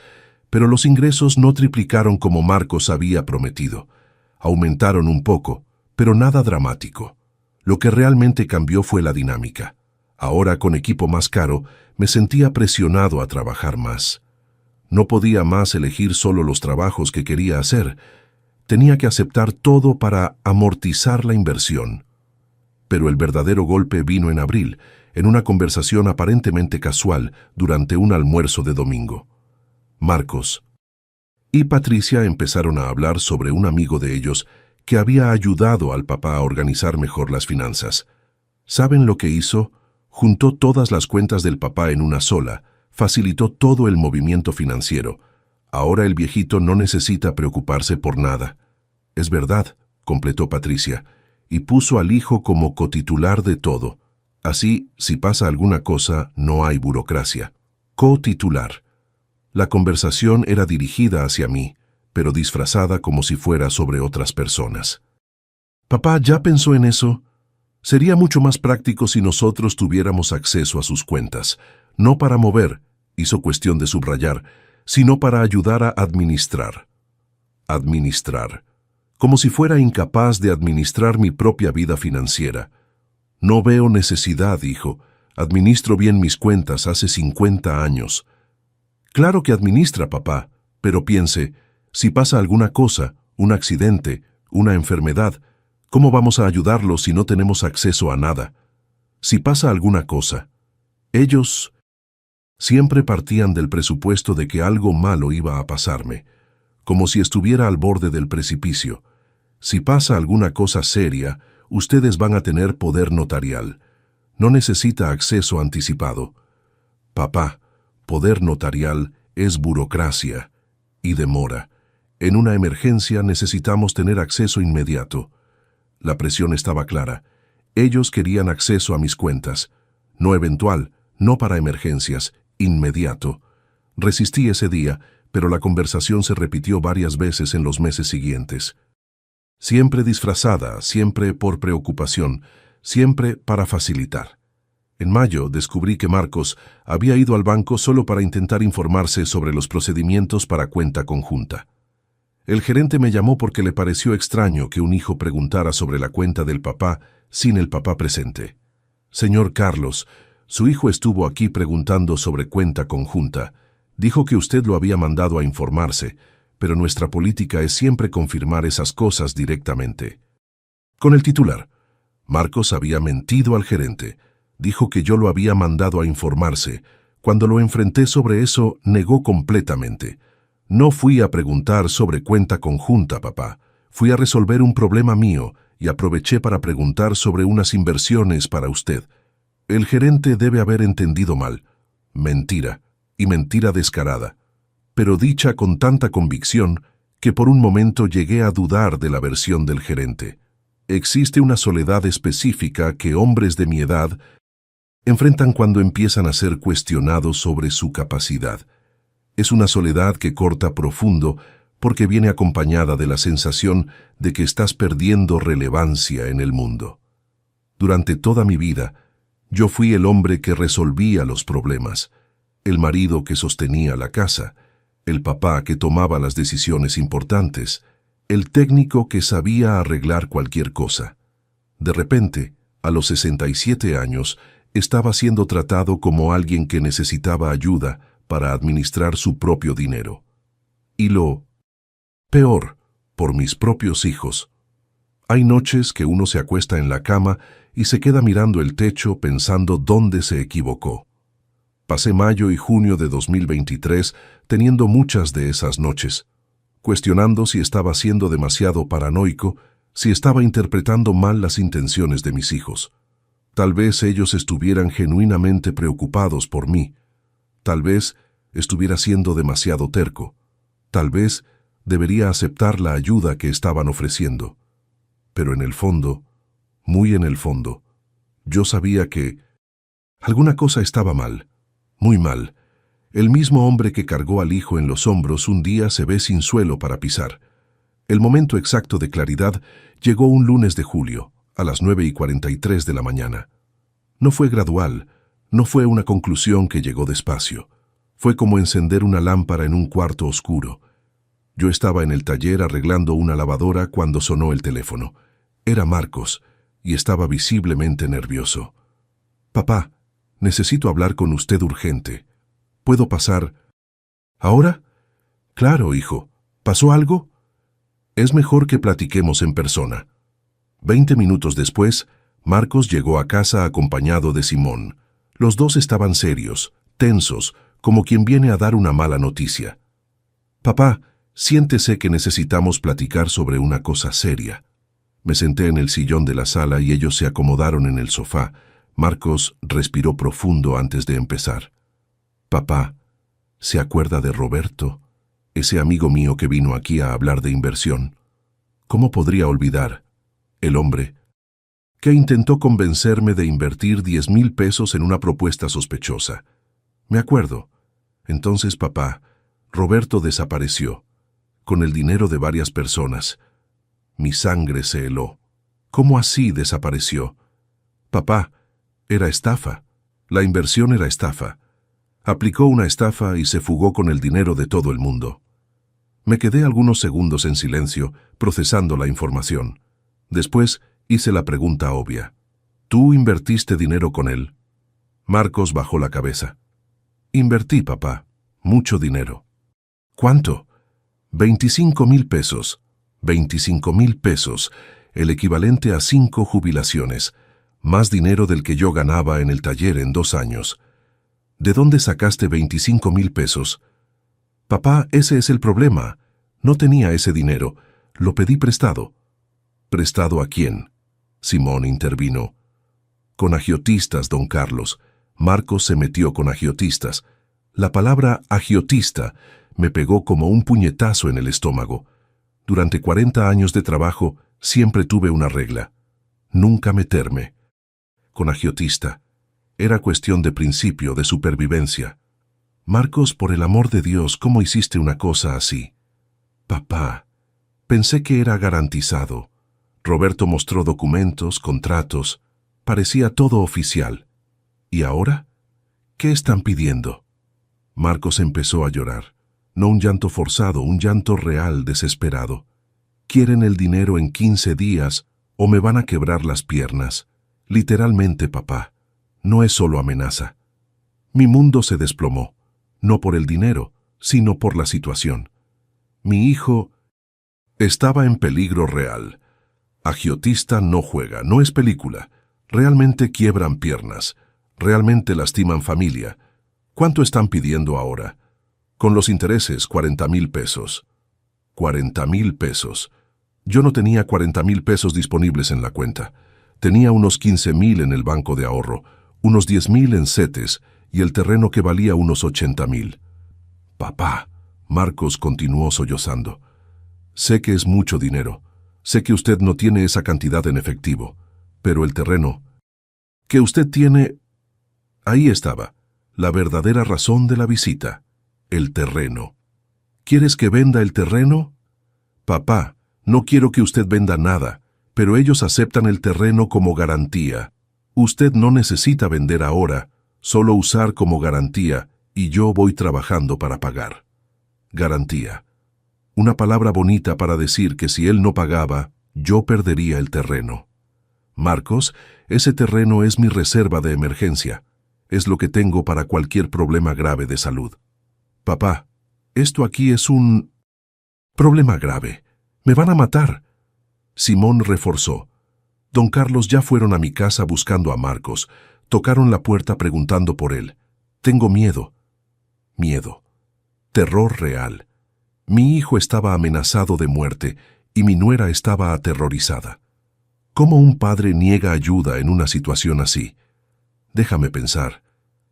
Speaker 1: pero los ingresos no triplicaron como Marcos había prometido. Aumentaron un poco, pero nada dramático. Lo que realmente cambió fue la dinámica. Ahora, con equipo más caro, me sentía presionado a trabajar más. No podía más elegir solo los trabajos que quería hacer. Tenía que aceptar todo para amortizar la inversión. Pero el verdadero golpe vino en abril, en una conversación aparentemente casual durante un almuerzo de domingo. Marcos y Patricia empezaron a hablar sobre un amigo de ellos que había ayudado al papá a organizar mejor las finanzas. ¿Saben lo que hizo? Juntó todas las cuentas del papá en una sola, facilitó todo el movimiento financiero. Ahora el viejito no necesita preocuparse por nada. Es verdad, completó Patricia, y puso al hijo como cotitular de todo. Así, si pasa alguna cosa, no hay burocracia. Cotitular. La conversación era dirigida hacia mí, pero disfrazada como si fuera sobre otras personas. «Papá, ¿ya pensó en eso? Sería mucho más práctico si nosotros tuviéramos acceso a sus cuentas, no para mover», hizo cuestión de subrayar, sino para ayudar a administrar. Administrar. Como si fuera incapaz de administrar mi propia vida financiera. No veo necesidad, hijo. Administro bien mis cuentas hace 50 años. Claro que administra, papá, pero piense, si pasa alguna cosa, un accidente, una enfermedad, ¿cómo vamos a ayudarlos si no tenemos acceso a nada? Si pasa alguna cosa, ellos Siempre partían del presupuesto de que algo malo iba a pasarme, como si estuviera al borde del precipicio. Si pasa alguna cosa seria, ustedes van a tener poder notarial. No necesita acceso anticipado. Papá, poder notarial es burocracia y demora. En una emergencia necesitamos tener acceso inmediato. La presión estaba clara. Ellos querían acceso a mis cuentas. No eventual, no para emergencias, inmediato. Resistí ese día, pero la conversación se repitió varias veces en los meses siguientes. Siempre disfrazada, siempre por preocupación, siempre para facilitar. En mayo descubrí que Marcos había ido al banco solo para intentar informarse sobre los procedimientos para cuenta conjunta. El gerente me llamó porque le pareció extraño que un hijo preguntara sobre la cuenta del papá sin el papá presente. Señor Carlos, su hijo estuvo aquí preguntando sobre cuenta conjunta. Dijo que usted lo había mandado a informarse, pero nuestra política es siempre confirmar esas cosas directamente. Con el titular, Marcos había mentido al gerente. Dijo que yo lo había mandado a informarse. Cuando lo enfrenté sobre eso, negó completamente. No fui a preguntar sobre cuenta conjunta, papá. Fui a resolver un problema mío y aproveché para preguntar sobre unas inversiones para usted. El gerente debe haber entendido mal. Mentira, y mentira descarada. Pero dicha con tanta convicción que por un momento llegué a dudar de la versión del gerente. Existe una soledad específica que hombres de mi edad enfrentan cuando empiezan a ser cuestionados sobre su capacidad. Es una soledad que corta profundo porque viene acompañada de la sensación de que estás perdiendo relevancia en el mundo. Durante toda mi vida, yo fui el hombre que resolvía los problemas, el marido que sostenía la casa, el papá que tomaba las decisiones importantes, el técnico que sabía arreglar cualquier cosa. De repente, a los 67 años, estaba siendo tratado como alguien que necesitaba ayuda para administrar su propio dinero. Y lo peor, por mis propios hijos. Hay noches que uno se acuesta en la cama y se queda mirando el techo pensando dónde se equivocó. Pasé mayo y junio de 2023 teniendo muchas de esas noches, cuestionando si estaba siendo demasiado paranoico, si estaba interpretando mal las intenciones de mis hijos. Tal vez ellos estuvieran genuinamente preocupados por mí. Tal vez estuviera siendo demasiado terco. Tal vez debería aceptar la ayuda que estaban ofreciendo. Pero en el fondo, muy en el fondo, yo sabía que alguna cosa estaba mal, muy mal. El mismo hombre que cargó al hijo en los hombros un día se ve sin suelo para pisar. El momento exacto de claridad llegó un lunes de julio, a las 9:43 de la mañana. No fue gradual, no fue una conclusión que llegó despacio. Fue como encender una lámpara en un cuarto oscuro. Yo estaba en el taller arreglando una lavadora cuando sonó el teléfono. Era Marcos, y estaba visiblemente nervioso. «Papá, necesito hablar con usted urgente. ¿Puedo pasar?» «¿Ahora?» «Claro, hijo. ¿Pasó algo?» «Es mejor que platiquemos en persona». 20 minutos después, Marcos llegó a casa acompañado de Simón. Los dos estaban serios, tensos, como quien viene a dar una mala noticia. «Papá, siéntese que necesitamos platicar sobre una cosa seria». Me senté en el sillón de la sala y ellos se acomodaron en el sofá. Marcos respiró profundo antes de empezar. «Papá, ¿se acuerda de Roberto? Ese amigo mío que vino aquí a hablar de inversión. ¿Cómo podría olvidar? El hombre que intentó convencerme de invertir 10,000 pesos en una propuesta sospechosa. Me acuerdo. Entonces, papá, Roberto desapareció, con el dinero de varias personas. Mi sangre se heló. ¿Cómo así desapareció? Papá, era estafa. La inversión era estafa. Aplicó una estafa y se fugó con el dinero de todo el mundo. Me quedé algunos segundos en silencio, procesando la información. Después hice la pregunta obvia. ¿Tú invertiste dinero con él? Marcos bajó la cabeza. Invertí, papá. Mucho dinero. ¿Cuánto? 25,000 pesos. 25,000 pesos, el equivalente a 5 jubilaciones, más dinero del que yo ganaba en el taller en 2 años. ¿De dónde sacaste 25,000 pesos? Papá, ese es el problema. No tenía ese dinero. Lo pedí prestado. ¿Prestado a quién? Simón intervino. Con agiotistas, don Carlos. Marcos se metió con agiotistas. La palabra agiotista me pegó como un puñetazo en el estómago. Durante 40 años de trabajo siempre tuve una regla. Nunca meterme. Con agiotista. Era cuestión de principio, de supervivencia. Marcos, por el amor de Dios, ¿cómo hiciste una cosa así? Papá, pensé que era garantizado. Roberto mostró documentos, contratos. Parecía todo oficial. ¿Y ahora? ¿Qué están pidiendo? Marcos empezó a llorar. No un llanto forzado, un llanto real, desesperado. Quieren el dinero en 15 días o me van a quebrar las piernas. Literalmente, papá. No es solo amenaza. Mi mundo se desplomó. No por el dinero, sino por la situación. Mi hijo estaba en peligro real. Agiotista no juega, no es película. Realmente quiebran piernas. Realmente lastiman familia. ¿Cuánto están pidiendo ahora? Con los intereses, 40,000 pesos. 40,000 pesos. Yo no tenía 40,000 pesos disponibles en la cuenta. Tenía unos 15,000 en el banco de ahorro, unos 10,000 en CETES y el terreno que valía unos 80,000. Papá, Marcos continuó sollozando. Sé que es mucho dinero. Sé que usted no tiene esa cantidad en efectivo. Pero el terreno que usted tiene... Ahí estaba, la verdadera razón de la visita. El terreno. ¿Quieres que venda el terreno? Papá, no quiero que usted venda nada, pero ellos aceptan el terreno como garantía. Usted no necesita vender ahora, solo usar como garantía, y yo voy trabajando para pagar. Garantía. Una palabra bonita para decir que si él no pagaba, yo perdería el terreno. Marcos, ese terreno es mi reserva de emergencia. Es lo que tengo para cualquier problema grave de salud. Papá, esto aquí es un problema grave. Me van a matar. Simón reforzó. Don Carlos ya fueron a mi casa buscando a Marcos. Tocaron la puerta preguntando por él. Tengo miedo. Miedo. Terror real. Mi hijo estaba amenazado de muerte y mi nuera estaba aterrorizada. ¿Cómo un padre niega ayuda en una situación así? Déjame pensar.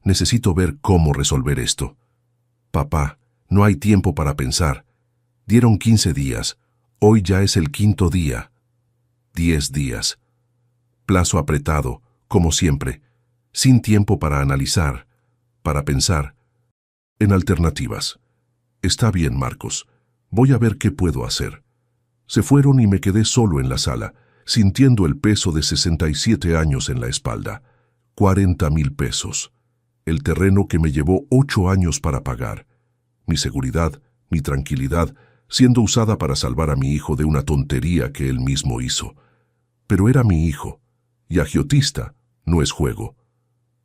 Speaker 1: Necesito ver cómo resolver esto. Papá, no hay tiempo para pensar. Dieron 15 días. Hoy ya es el 5.º día. 10 días. Plazo apretado, como siempre. Sin tiempo para analizar, para pensar. En alternativas. Está bien, Marcos. Voy a ver qué puedo hacer. Se fueron y me quedé solo en la sala, sintiendo el peso de 67 años en la espalda. 40,000 pesos. El terreno que me llevó 8 años para pagar. Mi seguridad, mi tranquilidad, siendo usada para salvar a mi hijo de una tontería que él mismo hizo. Pero era mi hijo, y agiotista no es juego.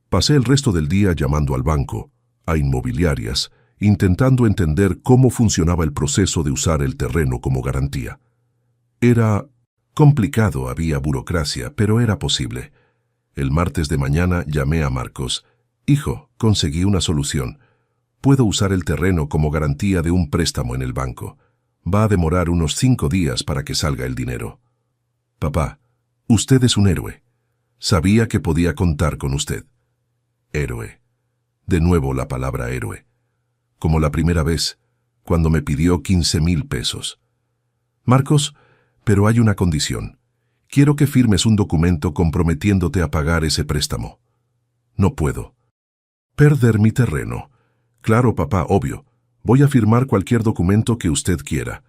Speaker 1: Pasé el resto del día llamando al banco, a inmobiliarias, intentando entender cómo funcionaba el proceso de usar el terreno como garantía. Era complicado, había burocracia, pero era posible. El martes de mañana llamé a Marcos. Hijo, conseguí una solución. Puedo usar el terreno como garantía de un préstamo en el banco. Va a demorar unos 5 días para que salga el dinero. Papá, usted es un héroe. Sabía que podía contar con usted. Héroe. De nuevo la palabra héroe. Como la primera vez, cuando me pidió 15,000 pesos. Marcos, pero hay una condición. Quiero que firmes un documento comprometiéndote a pagar ese préstamo. No puedo. Perder mi terreno. Claro, papá, obvio. Voy a firmar cualquier documento que usted quiera.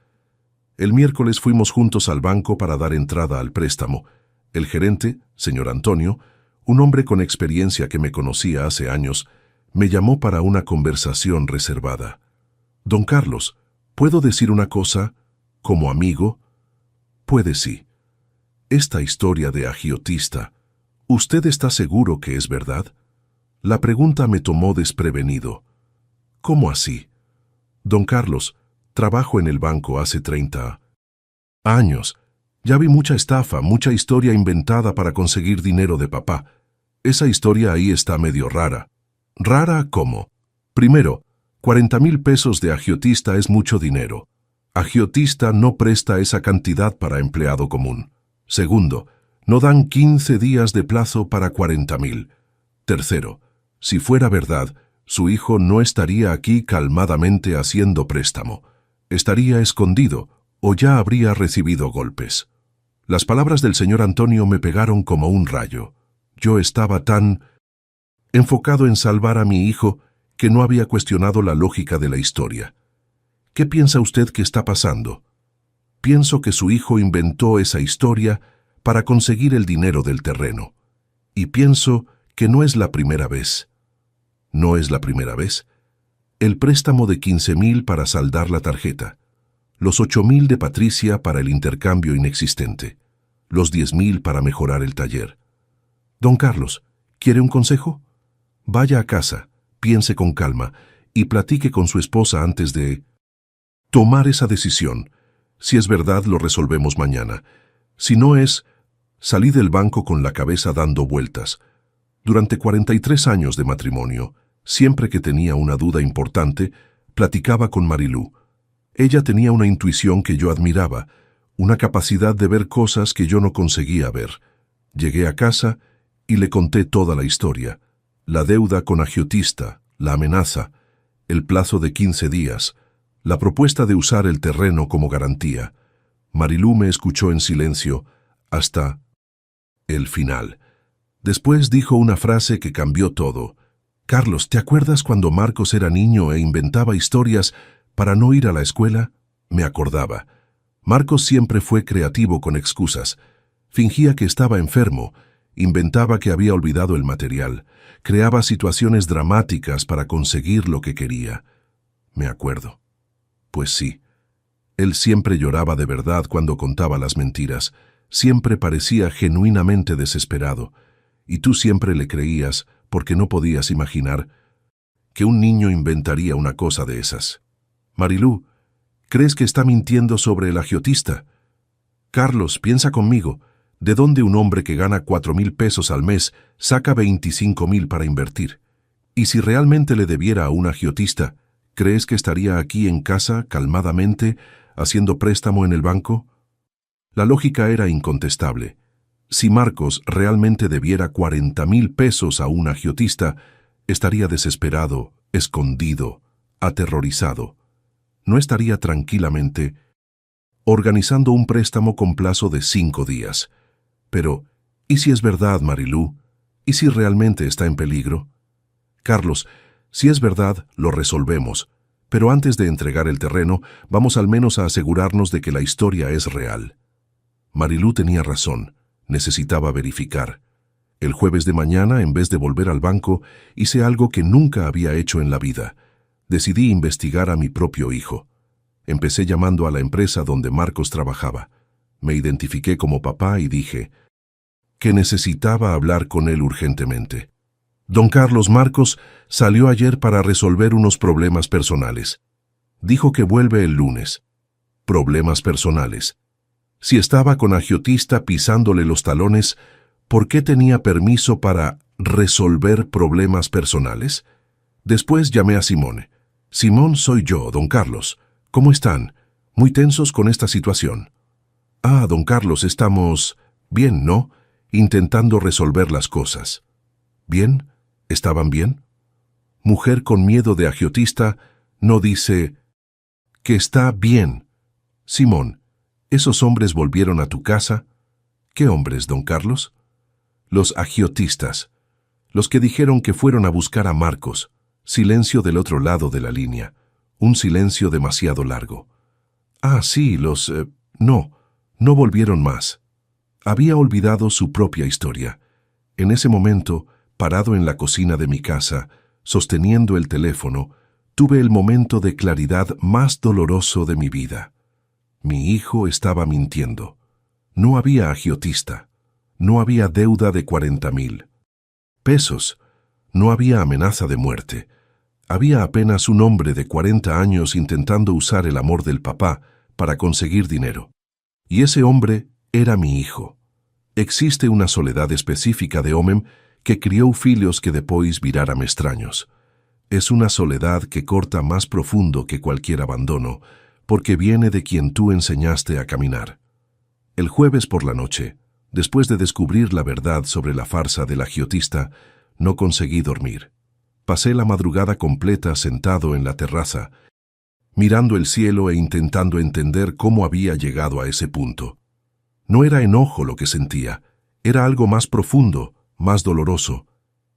Speaker 1: El miércoles fuimos juntos al banco para dar entrada al préstamo. El gerente, señor Antonio, un hombre con experiencia que me conocía hace años, me llamó para una conversación reservada. Don Carlos, ¿puedo decir una cosa como amigo? Puede sí. Esta historia de agiotista, ¿usted está seguro que es verdad? La pregunta me tomó desprevenido. ¿Cómo así? Don Carlos, trabajo en el banco hace 30 años. Ya vi mucha estafa, mucha historia inventada para conseguir dinero de papá. Esa historia ahí está medio rara. Rara como. Primero, 40,000 pesos de agiotista es mucho dinero. Agiotista no presta esa cantidad para empleado común. Segundo, no dan 15 días de plazo para 40,000. Tercero, si fuera verdad, su hijo no estaría aquí calmadamente haciendo préstamo. Estaría escondido o ya habría recibido golpes. Las palabras del señor Antonio me pegaron como un rayo. Yo estaba tan enfocado en salvar a mi hijo que no había cuestionado la lógica de la historia. ¿Qué piensa usted que está pasando? Pienso que su hijo inventó esa historia para conseguir el dinero del terreno. Y pienso que no es la primera vez. ¿No es la primera vez? El préstamo de 15,000 para saldar la tarjeta. Los 8,000 de Patricia para el intercambio inexistente. Los 10,000 para mejorar el taller. Don Carlos, ¿quiere un consejo? Vaya a casa, piense con calma y platique con su esposa antes de tomar esa decisión. Si es verdad, lo resolvemos mañana. Si no es, salí del banco con la cabeza dando vueltas. Durante 43 años de matrimonio, siempre que tenía una duda importante, platicaba con Marilú. Ella tenía una intuición que yo admiraba, una capacidad de ver cosas que yo no conseguía ver. Llegué a casa y le conté toda la historia. La deuda con agiotista, la amenaza, el plazo de 15 días, la propuesta de usar el terreno como garantía. Marilú me escuchó en silencio hasta el final. Después dijo una frase que cambió todo. Carlos, ¿te acuerdas cuando Marcos era niño e inventaba historias para no ir a la escuela? Me acordaba. Marcos siempre fue creativo con excusas. Fingía que estaba enfermo, inventaba que había olvidado el material, creaba situaciones dramáticas para conseguir lo que quería. Me acuerdo. Pues sí. Él siempre lloraba de verdad cuando contaba las mentiras. Siempre parecía genuinamente desesperado. Y tú siempre le creías porque no podías imaginar que un niño inventaría una cosa de esas. Marilú, ¿crees que está mintiendo sobre el agiotista? Carlos, piensa conmigo. ¿De dónde un hombre que gana 4,000 pesos al mes saca 25,000 para invertir? Y si realmente le debiera a un agiotista, ¿crees que estaría aquí en casa, calmadamente, haciendo préstamo en el banco? La lógica era incontestable. Si Marcos realmente debiera 40,000 pesos a un agiotista, estaría desesperado, escondido, aterrorizado. No estaría tranquilamente organizando un préstamo con plazo de 5 días. Pero, ¿y si es verdad, Marilú? ¿Y si realmente está en peligro? Carlos, si es verdad, lo resolvemos. Pero antes de entregar el terreno, vamos al menos a asegurarnos de que la historia es real. Marilú tenía razón. Necesitaba verificar. El jueves de mañana, en vez de volver al banco, hice algo que nunca había hecho en la vida. Decidí investigar a mi propio hijo. Empecé llamando a la empresa donde Marcos trabajaba. Me identifiqué como papá y dije que necesitaba hablar con él urgentemente. Don Carlos, Marcos salió ayer para resolver unos problemas personales. Dijo que vuelve el lunes. Problemas personales. Si estaba con agiotista pisándole los talones, ¿por qué tenía permiso para resolver problemas personales? Después llamé a Simón. Simón, soy yo, don Carlos. ¿Cómo están? Muy tensos con esta situación. Ah, don Carlos, estamos bien, ¿no? Intentando resolver las cosas. ¿Bien? ¿Estaban bien? Mujer con miedo de agiotista no dice que está bien. Simón, ¿esos hombres volvieron a tu casa? ¿Qué hombres, don Carlos? Los agiotistas. Los que dijeron que fueron a buscar a Marcos. Silencio del otro lado de la línea. Un silencio demasiado largo. Ah, sí, no volvieron más. Había olvidado su propia historia. En ese momento, parado en la cocina de mi casa, sosteniendo el teléfono, tuve el momento de claridad más doloroso de mi vida. Mi hijo estaba mintiendo. No había agiotista. No había deuda de 40,000 pesos. No había amenaza de muerte. Había apenas un hombre de 40 años intentando usar el amor del papá para conseguir dinero. Y ese hombre era mi hijo. Existe una soledad específica de homem que criou filhos que depois viráram extraños. Es una soledad que corta más profundo que cualquier abandono, porque viene de quien tú enseñaste a caminar. El jueves por la noche, después de descubrir la verdad sobre la farsa del agiotista, no conseguí dormir. Pasé la madrugada completa sentado en la terraza, mirando el cielo e intentando entender cómo había llegado a ese punto. No era enojo lo que sentía, era algo más profundo, más doloroso.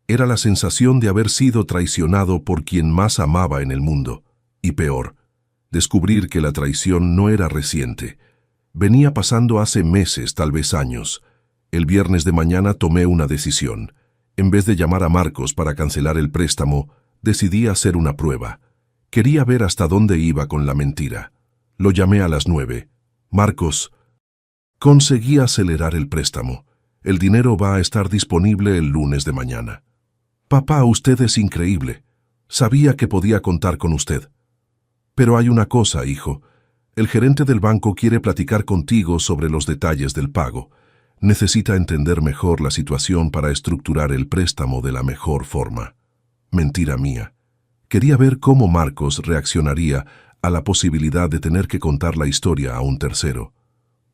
Speaker 1: Era la sensación de haber sido traicionado por quien más amaba en el mundo. Y peor, descubrir que la traición no era reciente. Venía pasando hace meses, tal vez años. El viernes de mañana tomé una decisión. En vez de llamar a Marcos para cancelar el préstamo, decidí hacer una prueba. Quería ver hasta dónde iba con la mentira. Lo llamé a las 9. Marcos, conseguí acelerar el préstamo. El dinero va a estar disponible el lunes de mañana. Papá, usted es increíble. Sabía que podía contar con usted. Pero hay una cosa, hijo. El gerente del banco quiere platicar contigo sobre los detalles del pago. Necesita entender mejor la situación para estructurar el préstamo de la mejor forma. Mentira mía. Quería ver cómo Marcos reaccionaría a la posibilidad de tener que contar la historia a un tercero.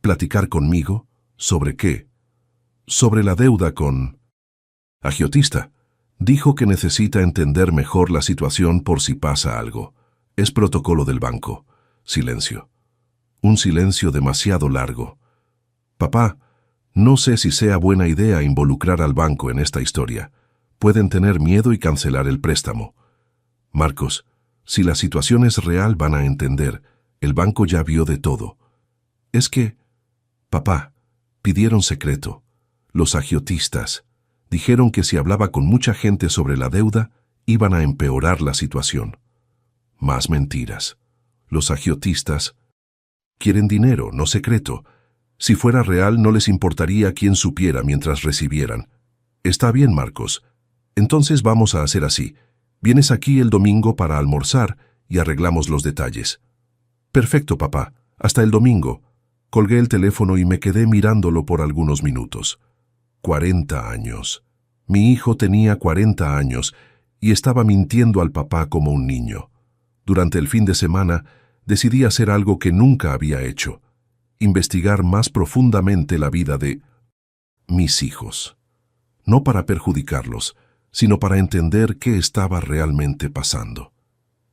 Speaker 1: ¿Platicar conmigo? ¿Sobre qué? Sobre la deuda con... Agiotista. Dijo que necesita entender mejor la situación por si pasa algo. Es protocolo del banco. Silencio. Un silencio demasiado largo. Papá, no sé si sea buena idea involucrar al banco en esta historia. Pueden tener miedo y cancelar el préstamo. Marcos, si la situación es real van a entender. El banco ya vio de todo. Es que... Papá, pidieron secreto. Los agiotistas dijeron que si hablaba con mucha gente sobre la deuda, iban a empeorar la situación. Más mentiras. Los agiotistas quieren dinero, no secreto. Si fuera real, no les importaría quién supiera mientras recibieran. Está bien, Marcos. Entonces vamos a hacer así. Vienes aquí el domingo para almorzar y arreglamos los detalles. Perfecto, papá. Hasta el domingo. Colgué el teléfono y me quedé mirándolo por algunos minutos. 40 años. Mi hijo tenía 40 años y estaba mintiendo al papá como un niño. Durante el fin de semana, decidí hacer algo que nunca había hecho. Investigar más profundamente la vida de mis hijos. No para perjudicarlos, sino para entender qué estaba realmente pasando.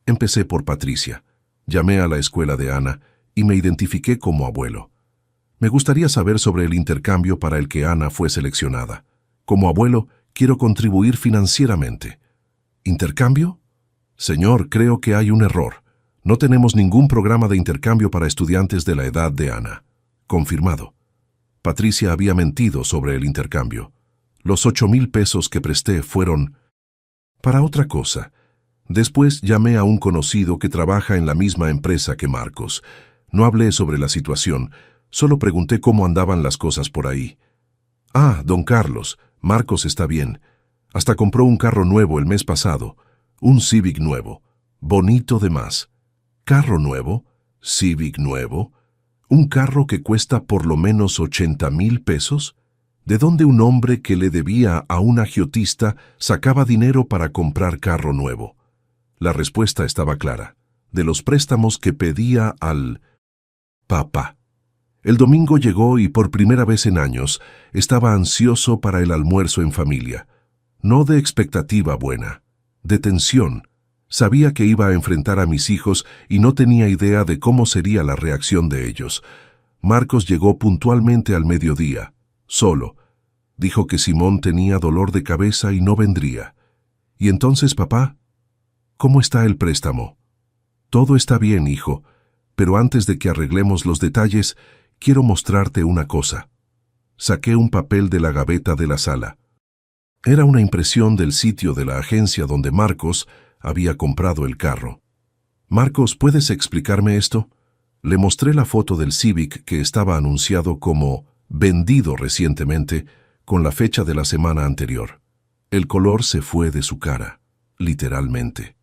Speaker 1: Empecé por Patricia. Llamé a la escuela de Ana y me identifiqué como abuelo. Me gustaría saber sobre el intercambio para el que Ana fue seleccionada. Como abuelo, quiero contribuir financieramente. ¿Intercambio? Señor, creo que hay un error. No tenemos ningún programa de intercambio para estudiantes de la edad de Ana. Confirmado. Patricia había mentido sobre el intercambio. Los 8,000 pesos que presté fueron para otra cosa. Después llamé a un conocido que trabaja en la misma empresa que Marcos. No hablé sobre la situación, solo pregunté cómo andaban las cosas por ahí. Ah, don Carlos, Marcos está bien. Hasta compró un carro nuevo el mes pasado. Un Civic nuevo. Bonito de más. ¿Carro nuevo? ¿Civic nuevo? ¿Un carro que cuesta por lo menos 80,000 pesos? ¿De dónde un hombre que le debía a un agiotista sacaba dinero para comprar carro nuevo? La respuesta estaba clara. De los préstamos que pedía al papá. El domingo llegó y por primera vez en años estaba ansioso para el almuerzo en familia. No de expectativa buena, de tensión. Sabía que iba a enfrentar a mis hijos y no tenía idea de cómo sería la reacción de ellos. Marcos llegó puntualmente al mediodía, solo. Dijo que Simón tenía dolor de cabeza y no vendría. ¿Y entonces, papá? ¿Cómo está el préstamo? Todo está bien, hijo, pero antes de que arreglemos los detalles, quiero mostrarte una cosa. Saqué un papel de la gaveta de la sala. Era una impresión del sitio de la agencia donde Marcos había comprado el carro. Marcos, ¿puedes explicarme esto? Le mostré la foto del Civic que estaba anunciado como vendido recientemente con la fecha de la semana anterior. El color se fue de su cara, literalmente.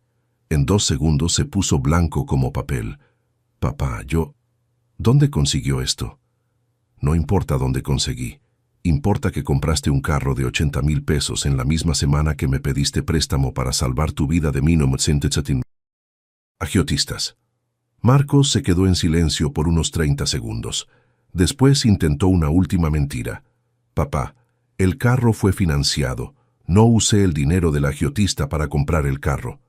Speaker 1: En 2 segundos se puso blanco como papel. Papá, ¿dónde consiguió esto? No importa dónde conseguí. Importa que compraste un carro de 80,000 pesos en la misma semana que me pediste préstamo para salvar tu vida de mí no me sientes agiotistas. Marcos se quedó en silencio por unos 30 segundos. Después intentó una última mentira. Papá, el carro fue financiado. No usé el dinero del agiotista para comprar el carro.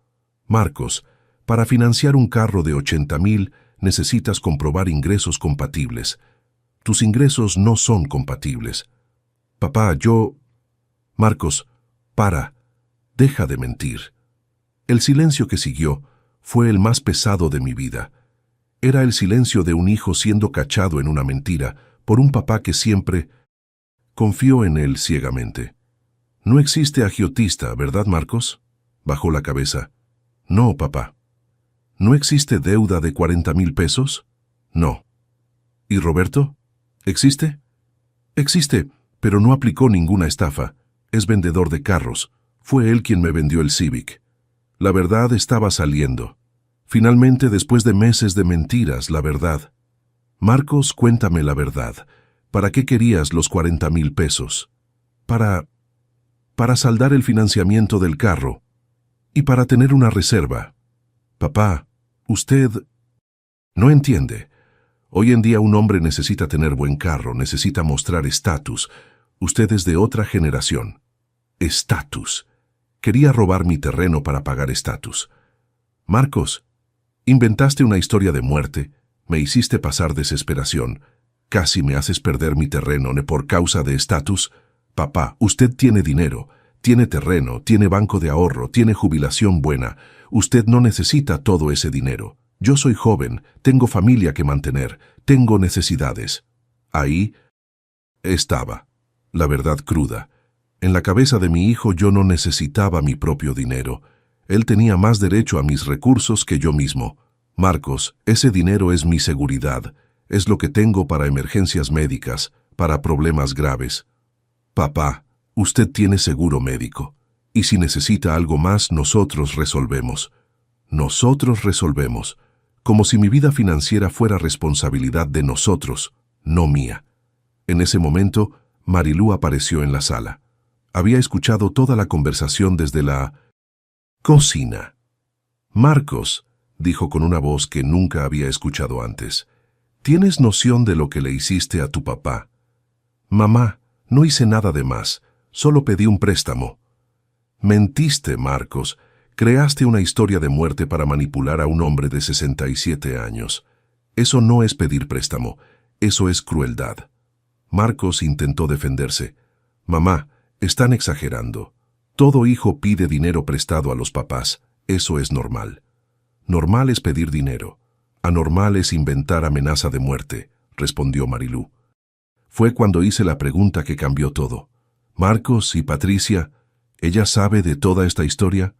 Speaker 1: Marcos, para financiar un carro de 80,000 necesitas comprobar ingresos compatibles. Tus ingresos no son compatibles. Papá, yo... Marcos, para. Deja de mentir. El silencio que siguió fue el más pesado de mi vida. Era el silencio de un hijo siendo cachado en una mentira por un papá que siempre confió en él ciegamente. No existe agiotista, ¿verdad, Marcos? Bajó la cabeza. No, papá. ¿No existe deuda de 40,000 pesos? No. ¿Y Roberto? ¿Existe? Existe, pero no aplicó ninguna estafa. Es vendedor de carros. Fue él quien me vendió el Civic. La verdad estaba saliendo. Finalmente, después de meses de mentiras, la verdad. Marcos, cuéntame la verdad. ¿Para qué querías los 40,000 pesos? Para saldar el financiamiento del carro. Y para tener una reserva. Papá, usted no entiende. Hoy en día un hombre necesita tener buen carro, necesita mostrar estatus. Usted es de otra generación. Estatus. Quería robar mi terreno para pagar estatus. Marcos, inventaste una historia de muerte, me hiciste pasar desesperación, casi me haces perder mi terreno por causa de estatus. Papá, usted tiene dinero, tiene terreno, tiene banco de ahorro, tiene jubilación buena. Usted no necesita todo ese dinero. Yo soy joven, tengo familia que mantener, tengo necesidades. Ahí estaba, la verdad cruda. En la cabeza de mi hijo yo no necesitaba mi propio dinero. Él tenía más derecho a mis recursos que yo mismo. Marcos, ese dinero es mi seguridad. Es lo que tengo para emergencias médicas, para problemas graves. Papá, usted tiene seguro médico. Y si necesita algo más, nosotros resolvemos. Nosotros resolvemos. Como si mi vida financiera fuera responsabilidad de nosotros, no mía. En ese momento, Marilú apareció en la sala. Había escuchado toda la conversación desde la cocina. Marcos, dijo con una voz que nunca había escuchado antes, ¿tienes noción de lo que le hiciste a tu papá? Mamá, no hice nada de más, solo pedí un préstamo. Mentiste, Marcos. Creaste una historia de muerte para manipular a un hombre de 67 años. Eso no es pedir préstamo, eso es crueldad. Marcos intentó defenderse. Mamá, están exagerando. Todo hijo pide dinero prestado a los papás. Eso es normal. Normal es pedir dinero. Anormal es inventar amenaza de muerte, respondió Marilú. Fue cuando hice la pregunta que cambió todo. Marcos y Patricia, ¿ella sabe de toda esta historia?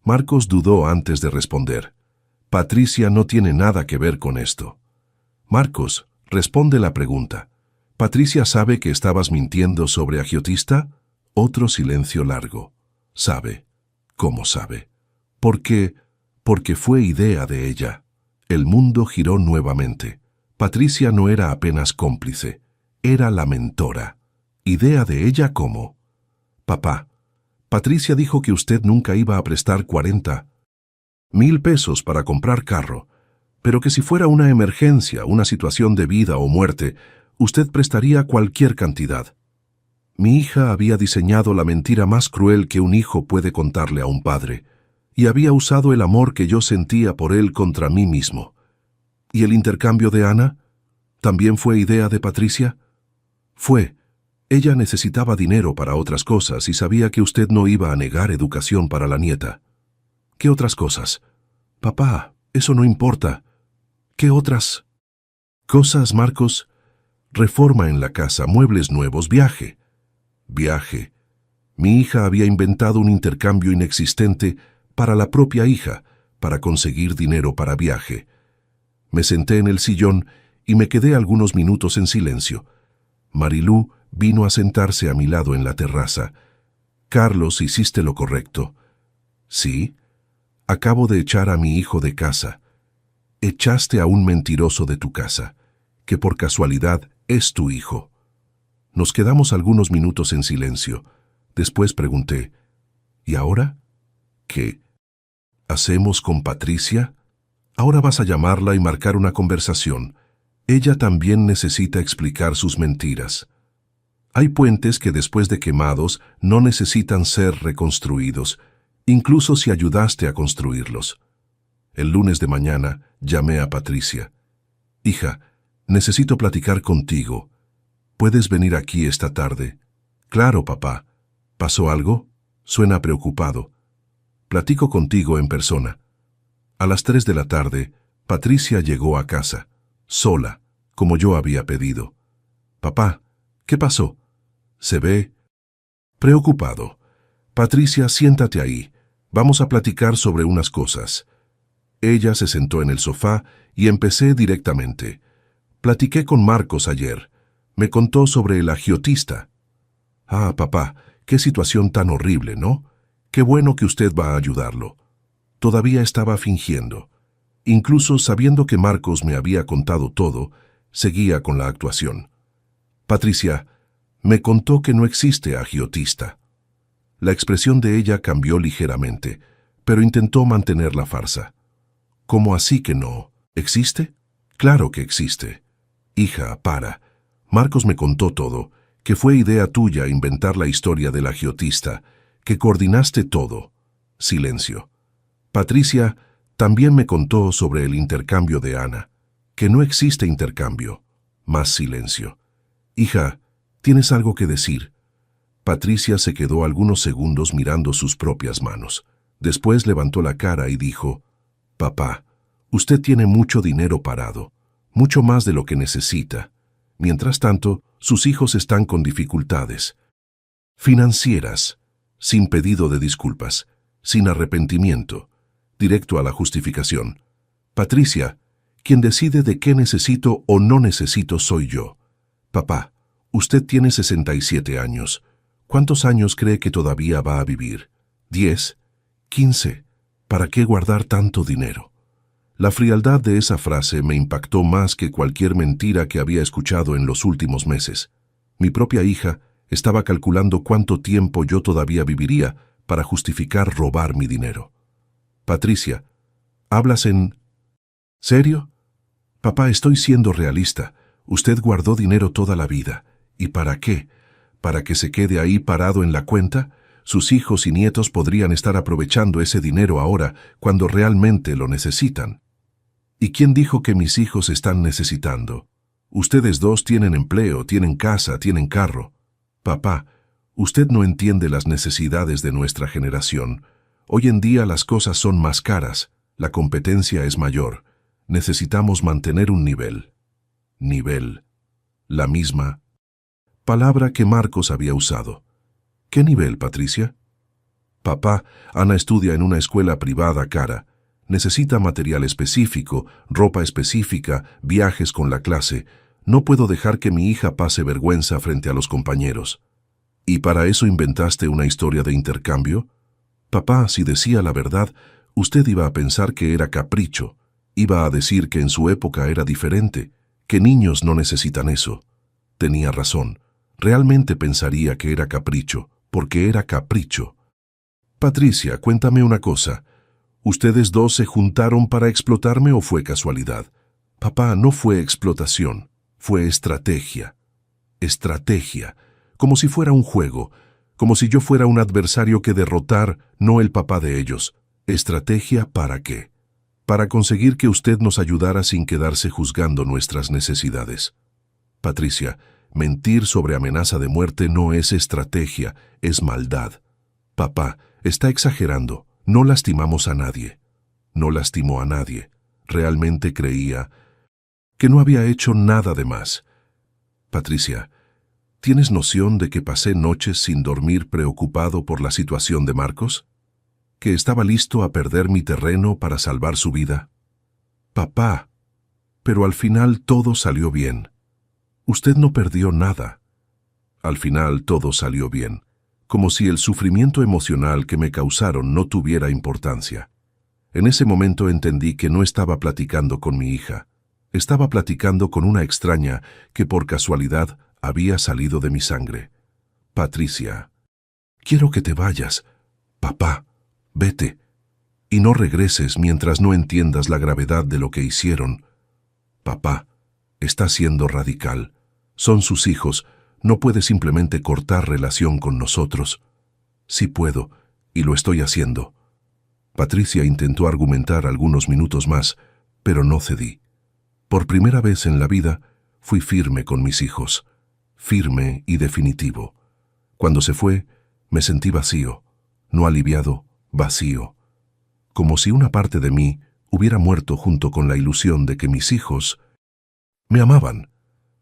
Speaker 1: Marcos dudó antes de responder. Patricia no tiene nada que ver con esto. Marcos, responde la pregunta. ¿Patricia sabe que estabas mintiendo sobre agiotista? Otro silencio largo. Sabe. ¿Cómo sabe? Porque fue idea de ella. El mundo giró nuevamente. Patricia no era apenas cómplice, era la mentora. ¿Idea de ella cómo? Papá, Patricia dijo que usted nunca iba a prestar 40,000 pesos para comprar carro, pero que si fuera una emergencia, una situación de vida o muerte, usted prestaría cualquier cantidad. Mi hija había diseñado la mentira más cruel que un hijo puede contarle a un padre, y había usado el amor que yo sentía por él contra mí mismo. ¿Y el intercambio de Ana? ¿También fue idea de Patricia? Fue. Ella necesitaba dinero para otras cosas y sabía que usted no iba a negar educación para la nieta. ¿Qué otras cosas? Papá, eso no importa. ¿Qué otras cosas, Marcos? Reforma en la casa, muebles nuevos, viaje. Viaje. Mi hija había inventado un intercambio inexistente para la propia hija, para conseguir dinero para viaje. Me senté en el sillón y me quedé algunos minutos en silencio. Marilú vino a sentarse a mi lado en la terraza. Carlos, hiciste lo correcto. Sí, acabo de echar a mi hijo de casa. Echaste a un mentiroso de tu casa, que por casualidad es tu hijo. Nos quedamos algunos minutos en silencio. Después pregunté, ¿y ahora? ¿Qué hacemos con Patricia? Ahora vas a llamarla y marcar una conversación. Ella también necesita explicar sus mentiras. Hay puentes que después de quemados no necesitan ser reconstruidos, incluso si ayudaste a construirlos. El lunes de mañana llamé a Patricia. Hija, necesito platicar contigo. ¿Puedes venir aquí esta tarde? Claro, papá. ¿Pasó algo? Suena preocupado. Platico contigo en persona. A las 3 de la tarde, Patricia llegó a casa, sola, como yo había pedido. Papá, ¿qué pasó? Se ve preocupado. Patricia, siéntate ahí. Vamos a platicar sobre unas cosas. Ella se sentó en el sofá y empecé directamente. Platiqué con Marcos ayer. Me contó sobre el agiotista. Ah, papá, qué situación tan horrible, ¿no? Qué bueno que usted va a ayudarlo. Todavía estaba fingiendo. Incluso sabiendo que Marcos me había contado todo, seguía con la actuación. Patricia me contó que no existe agiotista. La expresión de ella cambió ligeramente, pero intentó mantener la farsa. ¿Cómo así que no? ¿Existe? Claro que existe. Hija, para. Marcos me contó todo, que fue idea tuya inventar la historia del agiotista, que coordinaste todo. Silencio. Patricia también me contó sobre el intercambio de Ana, que no existe intercambio. Más silencio. Hija, ¿tienes algo que decir? Patricia se quedó algunos segundos mirando sus propias manos. Después levantó la cara y dijo, Papá, usted tiene mucho dinero parado, mucho más de lo que necesita. Mientras tanto, sus hijos están con dificultades financieras, sin pedido de disculpas, sin arrepentimiento, directo a la justificación. Patricia, quien decide de qué necesito o no necesito soy yo. Papá, usted tiene 67 años. ¿Cuántos años cree que todavía va a vivir? ¿10? ¿15? ¿Para qué guardar tanto dinero? La frialdad de esa frase me impactó más que cualquier mentira que había escuchado en los últimos meses. Mi propia hija estaba calculando cuánto tiempo yo todavía viviría para justificar robar mi dinero. Patricia, ¿hablas en serio? Papá, estoy siendo realista. Usted guardó dinero toda la vida. ¿Y para qué? ¿Para que se quede ahí parado en la cuenta? Sus hijos y nietos podrían estar aprovechando ese dinero ahora cuando realmente lo necesitan. ¿Y quién dijo que mis hijos están necesitando? Ustedes dos tienen empleo, tienen casa, tienen carro. Papá, usted no entiende las necesidades de nuestra generación. Hoy en día las cosas son más caras, la competencia es mayor. Necesitamos mantener un nivel. Nivel. La misma palabra que Marcos había usado. ¿Qué nivel, Patricia? Papá, Ana estudia en una escuela privada cara. Necesita material específico, ropa específica, viajes con la clase. No puedo dejar que mi hija pase vergüenza frente a los compañeros. ¿Y para eso inventaste una historia de intercambio? Papá, si decía la verdad, usted iba a pensar que era capricho. Iba a decir que en su época era diferente, que niños no necesitan eso. Tenía razón. Realmente pensaría que era capricho, porque era capricho. Patricia, cuéntame una cosa. ¿Ustedes dos se juntaron para explotarme o fue casualidad? Papá, no fue explotación, fue estrategia. Estrategia, como si fuera un juego, como si yo fuera un adversario que derrotar, no el papá de ellos. ¿Estrategia para qué? Para conseguir que usted nos ayudara sin quedarse juzgando nuestras necesidades. Patricia, mentir sobre amenaza de muerte no es estrategia, es maldad. Papá, está exagerando. No lastimamos a nadie. No lastimó a nadie. Realmente creía que no había hecho nada de más. Patricia, ¿tienes noción de que pasé noches sin dormir preocupado por la situación de Marcos? ¿Que estaba listo a perder mi terreno para salvar su vida? Papá, pero al final todo salió bien. Usted no perdió nada. Al final todo salió bien, como si el sufrimiento emocional que me causaron no tuviera importancia. En ese momento entendí que no estaba platicando con mi hija. Estaba platicando con una extraña que por casualidad había salido de mi sangre. Patricia, quiero que te vayas. Papá, vete. Y no regreses mientras no entiendas la gravedad de lo que hicieron. Papá, está siendo radical. Son sus hijos. No puede simplemente cortar relación con nosotros. Sí puedo, y lo estoy haciendo. Patricia intentó argumentar algunos minutos más, pero no cedí. Por primera vez en la vida, fui firme con mis hijos. Firme y definitivo. Cuando se fue, me sentí vacío. No aliviado, vacío. Como si una parte de mí hubiera muerto junto con la ilusión de que mis hijos me amaban.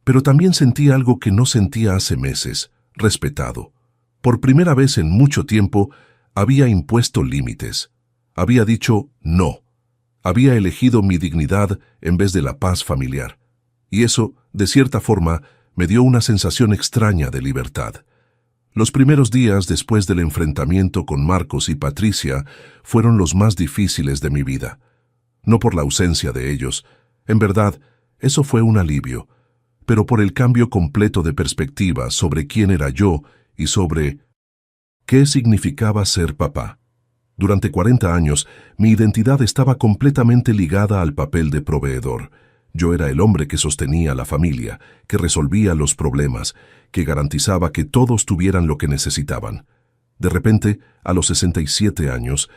Speaker 1: Pero también sentí algo que no sentía hace meses, respetado. Por primera vez en mucho tiempo, había impuesto límites. Había dicho no. Había elegido mi dignidad en vez de la paz familiar. Y eso, de cierta forma, me dio una sensación extraña de libertad. Los primeros días después del enfrentamiento con Marcos y Patricia fueron los más difíciles de mi vida. No por la ausencia de ellos. En verdad, eso fue un alivio. Pero por el cambio completo de perspectiva sobre quién era yo y sobre qué significaba ser papá. Durante 40 años, mi identidad estaba completamente ligada al papel de proveedor. Yo era el hombre que sostenía la familia, que resolvía los problemas, que garantizaba que todos tuvieran lo que necesitaban. De repente, a los 67 años,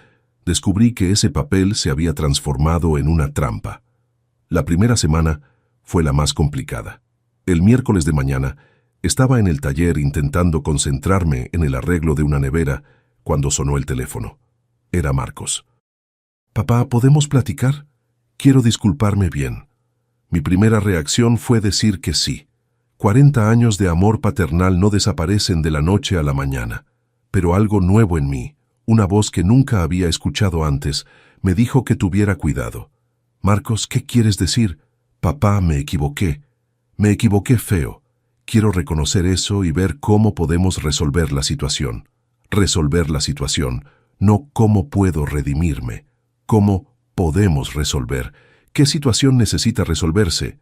Speaker 1: descubrí que ese papel se había transformado en una trampa. La primera semana fue la más complicada. El miércoles de mañana, estaba en el taller intentando concentrarme en el arreglo de una nevera cuando sonó el teléfono. Era Marcos. «Papá, ¿podemos platicar? Quiero disculparme bien». Mi primera reacción fue decir que sí. 40 años de amor paternal no desaparecen de la noche a la mañana. Pero algo nuevo en mí, una voz que nunca había escuchado antes, me dijo que tuviera cuidado. «Marcos, ¿qué quieres decir? Papá, me equivoqué. Me equivoqué feo. Quiero reconocer eso y ver cómo podemos resolver la situación. Resolver la situación, no cómo puedo redimirme. Cómo podemos resolver. ¿Qué situación necesita resolverse?»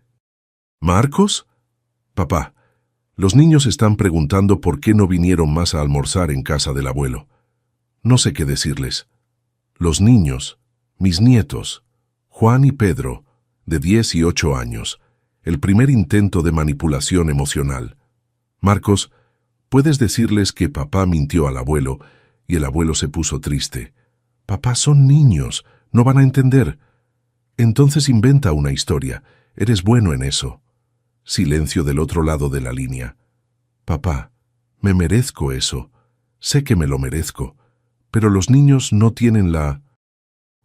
Speaker 1: «¿Marcos?» «Papá, los niños están preguntando por qué no vinieron más a almorzar en casa del abuelo. No sé qué decirles. Los niños, mis nietos, Juan y Pedro, de 10 y 8 años, el primer intento de manipulación emocional. Marcos, puedes decirles que papá mintió al abuelo y el abuelo se puso triste. Papá, son niños, no van a entender. Entonces inventa una historia, eres bueno en eso». Silencio del otro lado de la línea. «Papá, me merezco eso. Sé que me lo merezco. Pero los niños no tienen la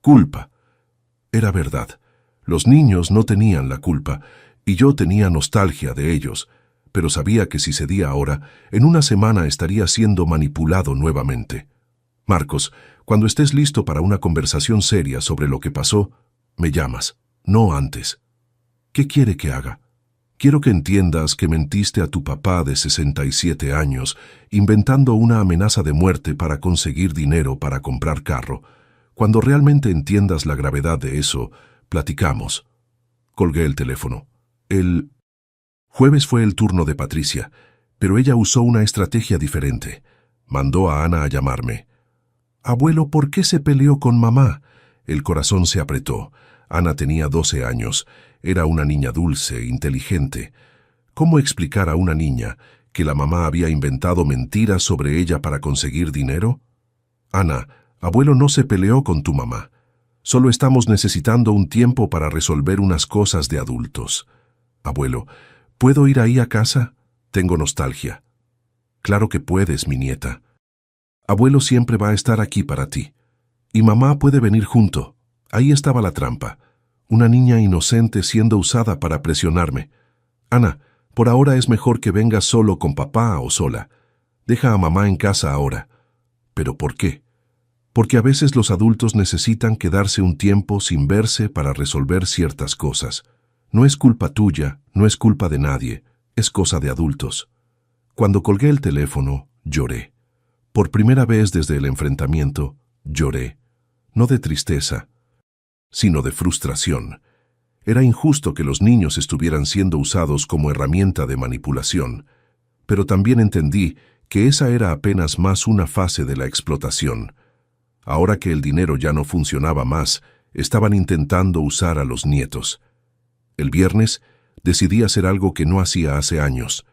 Speaker 1: culpa». Era verdad. Los niños no tenían la culpa, y yo tenía nostalgia de ellos, pero sabía que si cedía ahora, en una semana estaría siendo manipulado nuevamente. «Marcos, cuando estés listo para una conversación seria sobre lo que pasó, me llamas, no antes». «¿Qué quiere que haga?» «Quiero que entiendas que mentiste a tu papá de 67 años, inventando una amenaza de muerte para conseguir dinero para comprar carro. Cuando realmente entiendas la gravedad de eso, platicamos». Colgué el teléfono. El jueves fue el turno de Patricia, pero ella usó una estrategia diferente. Mandó a Ana a llamarme. «Abuelo, ¿por qué se peleó con mamá?» El corazón se apretó. Ana tenía 12 años. Era una niña dulce, inteligente. ¿Cómo explicar a una niña que la mamá había inventado mentiras sobre ella para conseguir dinero? «Ana, abuelo no se peleó con tu mamá. Solo estamos necesitando un tiempo para resolver unas cosas de adultos». «Abuelo, ¿puedo ir ahí a casa? Tengo nostalgia». «Claro que puedes, mi nieta. Abuelo siempre va a estar aquí para ti. Y mamá puede venir junto». Ahí estaba la trampa. Una niña inocente siendo usada para presionarme. «Ana, por ahora es mejor que vengas solo con papá o sola. Deja a mamá en casa ahora». «¿Pero por qué?» «Porque a veces los adultos necesitan quedarse un tiempo sin verse para resolver ciertas cosas. No es culpa tuya, no es culpa de nadie, es cosa de adultos». Cuando colgué el teléfono, lloré. Por primera vez desde el enfrentamiento, lloré. No de tristeza, sino de frustración. Era injusto que los niños estuvieran siendo usados como herramienta de manipulación. pero también entendí que esa era apenas más una fase de la explotación. Ahora que el dinero ya no funcionaba más, estaban intentando usar a los nietos. El viernes decidí hacer algo que no hacía hace años: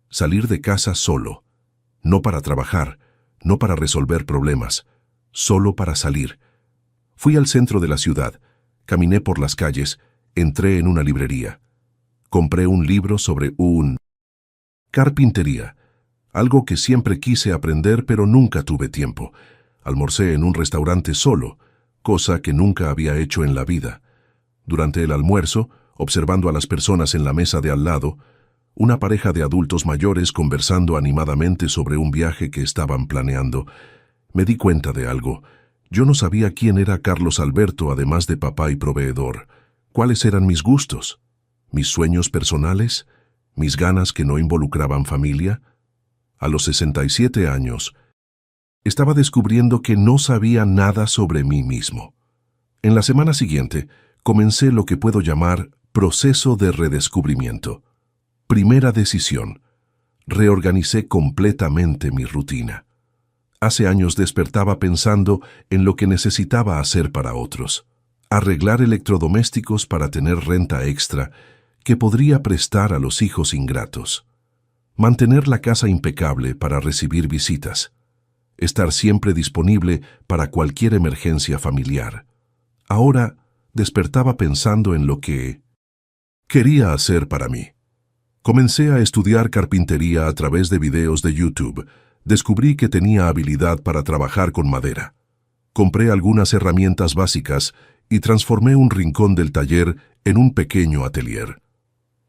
Speaker 1: salir de casa solo. No para trabajar, no para resolver problemas, solo para salir. Fui al centro de la ciudad, caminé por las calles, entré en una librería. Compré un libro sobre carpintería, algo que siempre quise aprender pero nunca tuve tiempo. Almorcé en un restaurante solo, cosa que nunca había hecho en la vida. Durante el almuerzo, observando a las personas en la mesa de al lado, una pareja de adultos mayores conversando animadamente sobre un viaje que estaban planeando, me di cuenta de algo. Yo no sabía quién era Carlos Alberto, además de papá y proveedor. ¿Cuáles eran mis gustos? ¿Mis sueños personales? ¿Mis ganas que no involucraban familia? A los 67 años, estaba descubriendo que no sabía nada sobre mí mismo. En la semana siguiente, comencé lo que puedo llamar proceso de redescubrimiento. Primera decisión: reorganicé completamente mi rutina. Hace años despertaba pensando en lo que necesitaba hacer para otros: arreglar electrodomésticos para tener renta extra que podría prestar a los hijos ingratos, mantener la casa impecable para recibir visitas, estar siempre disponible para cualquier emergencia familiar. Ahora despertaba pensando en lo que quería hacer para mí. Comencé a estudiar carpintería a través de videos de YouTube. Descubrí que tenía habilidad para trabajar con madera. Compré algunas herramientas básicas y transformé un rincón del taller en un pequeño atelier.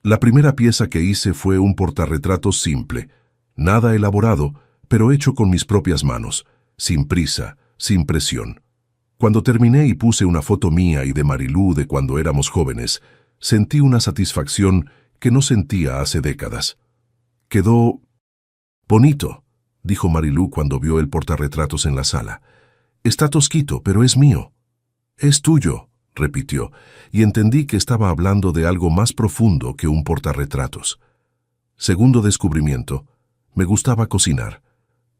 Speaker 1: La primera pieza que hice fue un portarretratos simple, nada elaborado, pero hecho con mis propias manos, sin prisa, sin presión. Cuando terminé y puse una foto mía y de Marilú de cuando éramos jóvenes, sentí una satisfacción que no sentía hace décadas. «Quedó bonito», dijo Marilú cuando vio el portarretratos en la sala. «Está tosquito, pero es mío». «Es tuyo», repitió, y entendí que estaba hablando de algo más profundo que un portarretratos. Segundo descubrimiento: me gustaba cocinar.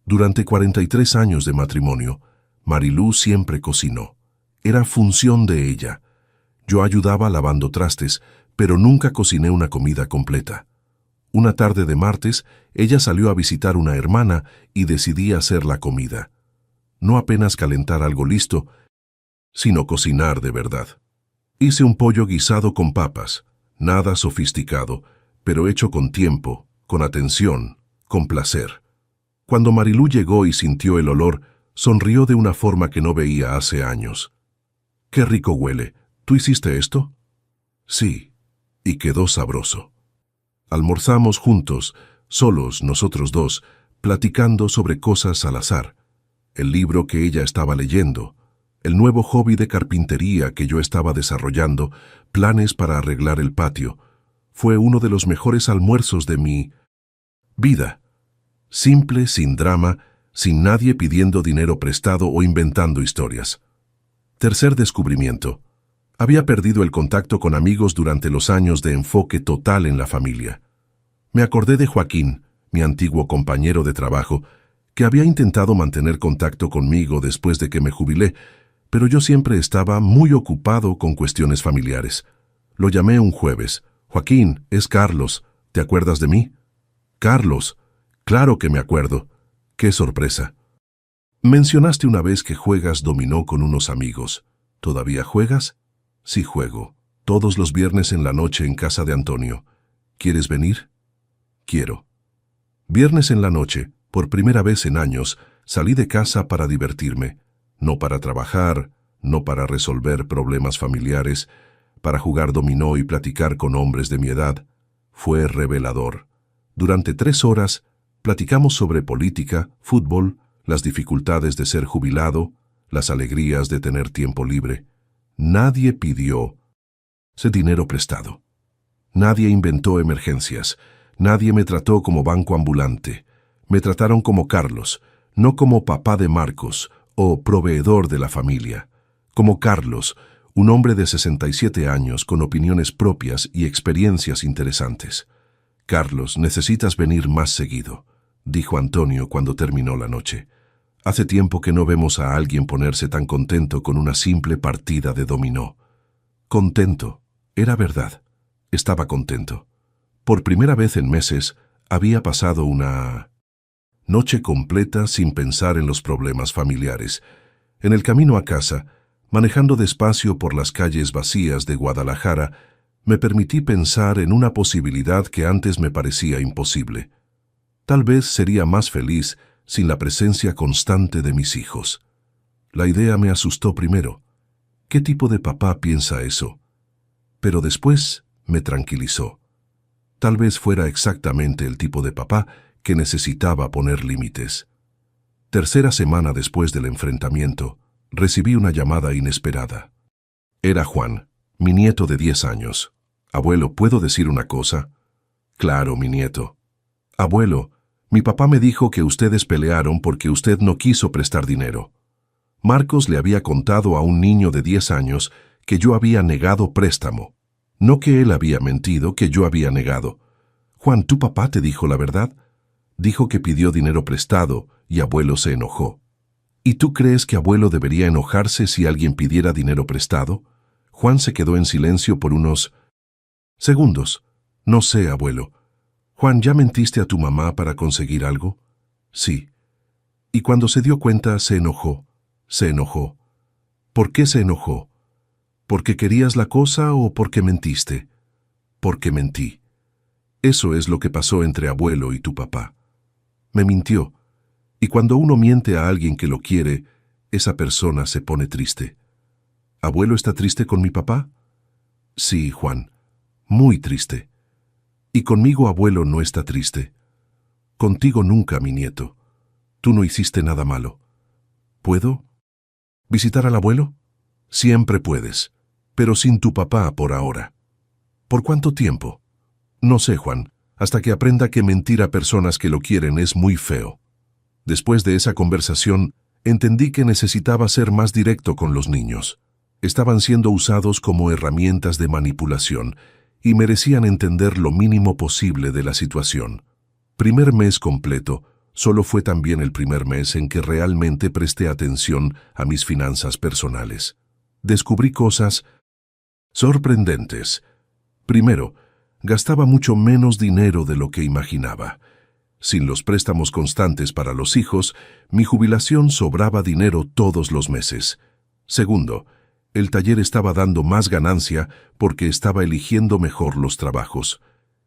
Speaker 1: Durante 43 años de matrimonio, Marilú siempre cocinó. Era función de ella. Yo ayudaba lavando trastes, pero nunca cociné una comida completa. Una tarde de martes, ella salió a visitar una hermana y decidí hacer la comida. No apenas calentar algo listo, sino cocinar de verdad. Hice un pollo guisado con papas, nada sofisticado, pero hecho con tiempo, con atención, con placer. Cuando Marilú llegó y sintió el olor, sonrió de una forma que no veía hace años. «Qué rico huele. ¿Tú hiciste esto?» «Sí, y quedó sabroso». Almorzamos juntos, solos nosotros dos, platicando sobre cosas al azar: el libro que ella estaba leyendo, el nuevo hobby de carpintería que yo estaba desarrollando, planes para arreglar el patio. Fue uno de los mejores almuerzos de mi vida. Simple, sin drama, sin nadie pidiendo dinero prestado o inventando historias. Tercer descubrimiento: había perdido el contacto con amigos durante los años de enfoque total en la familia. Me acordé de Joaquín, mi antiguo compañero de trabajo, que había intentado mantener contacto conmigo después de que me jubilé, pero yo siempre estaba muy ocupado con cuestiones familiares. Lo llamé un jueves. «Joaquín, es Carlos. ¿Te acuerdas de mí?» «Carlos. Claro que me acuerdo. Qué sorpresa. Mencionaste una vez que juegas dominó con unos amigos. ¿Todavía juegas?» «Sí, juego. Todos los viernes en la noche en casa de Antonio. ¿Quieres venir?» «Quiero». Viernes en la noche, por primera vez en años, salí de casa para divertirme. No para trabajar, no para resolver problemas familiares, para jugar dominó y platicar con hombres de mi edad. Fue revelador. Durante 3 horas, platicamos sobre política, fútbol, las dificultades de ser jubilado, las alegrías de tener tiempo libre. Nadie pidió ese dinero prestado. Nadie inventó emergencias. Nadie me trató como banco ambulante. Me trataron como Carlos, no como papá de Marcos o proveedor de la familia. Como Carlos, un hombre de 67 años con opiniones propias y experiencias interesantes. Carlos, necesitas venir más seguido, dijo Antonio cuando terminó la noche. Hace tiempo que no vemos a alguien ponerse tan contento con una simple partida de dominó. Contento. Era verdad. Estaba contento. Por primera vez en meses, había pasado una noche completa sin pensar en los problemas familiares. En el camino a casa, manejando despacio por las calles vacías de Guadalajara, me permití pensar en una posibilidad que antes me parecía imposible. Tal vez sería más feliz sin la presencia constante de mis hijos. La idea me asustó primero. ¿Qué tipo de papá piensa eso? Pero después me tranquilizó. Tal vez fuera exactamente el tipo de papá que necesitaba poner límites. Tercera semana después del enfrentamiento, recibí una llamada inesperada. Era Juan, mi nieto de 10 años. Abuelo, ¿puedo decir una cosa? Claro, mi nieto. Abuelo, mi papá me dijo que ustedes pelearon porque usted no quiso prestar dinero. Marcos le había contado a un niño de 10 años que yo había negado préstamo. No que él había mentido, que yo había negado. Juan, ¿tu papá te dijo la verdad? Dijo que pidió dinero prestado y abuelo se enojó. ¿Y tú crees que abuelo debería enojarse si alguien pidiera dinero prestado? Juan se quedó en silencio por unos segundos. No sé, abuelo. Juan, ¿ya mentiste a tu mamá para conseguir algo? Sí. Y cuando se dio cuenta, se enojó. Se enojó. ¿Por qué se enojó? ¿Porque querías la cosa o porque mentiste? Porque mentí. Eso es lo que pasó entre abuelo y tu papá. Me mintió. Y cuando uno miente a alguien que lo quiere, esa persona se pone triste. ¿Abuelo está triste con mi papá? Sí, Juan. Muy triste. Y conmigo abuelo no está triste. Contigo nunca, mi nieto. Tú no hiciste nada malo. ¿Puedo visitar al abuelo? Siempre puedes, pero sin tu papá por ahora. ¿Por cuánto tiempo? No sé, Juan, hasta que aprenda que mentir a personas que lo quieren es muy feo. Después de esa conversación, entendí que necesitaba ser más directo con los niños. Estaban siendo usados como herramientas de manipulación y merecían entender lo mínimo posible de la situación. Primer mes completo, solo fue también el primer mes en que realmente presté atención a mis finanzas personales. Descubrí cosas sorprendentes. Primero, gastaba mucho menos dinero de lo que imaginaba. Sin los préstamos constantes para los hijos, mi jubilación sobraba dinero todos los meses. Segundo, el taller estaba dando más ganancia porque estaba eligiendo mejor los trabajos.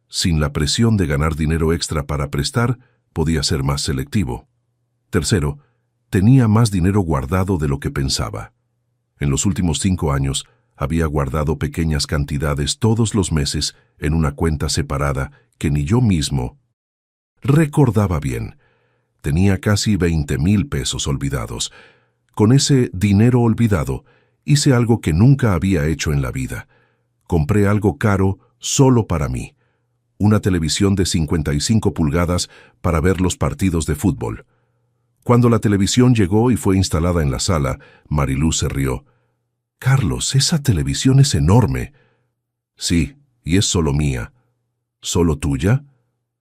Speaker 1: Sin la presión de ganar dinero extra para prestar, podía ser más selectivo. Tercero, tenía más dinero guardado de lo que pensaba. En los últimos 5 años, había guardado pequeñas cantidades todos los meses en una cuenta separada que ni yo mismo recordaba bien. Tenía casi 20,000 pesos olvidados. Con ese dinero olvidado, hice algo que nunca había hecho en la vida. Compré algo caro solo para mí. Una televisión de 55 pulgadas para ver los partidos de fútbol. Cuando la televisión llegó y fue instalada en la sala, Mariluz se rió. «Carlos, esa televisión es enorme». «Sí, y es solo mía». «¿Solo tuya?»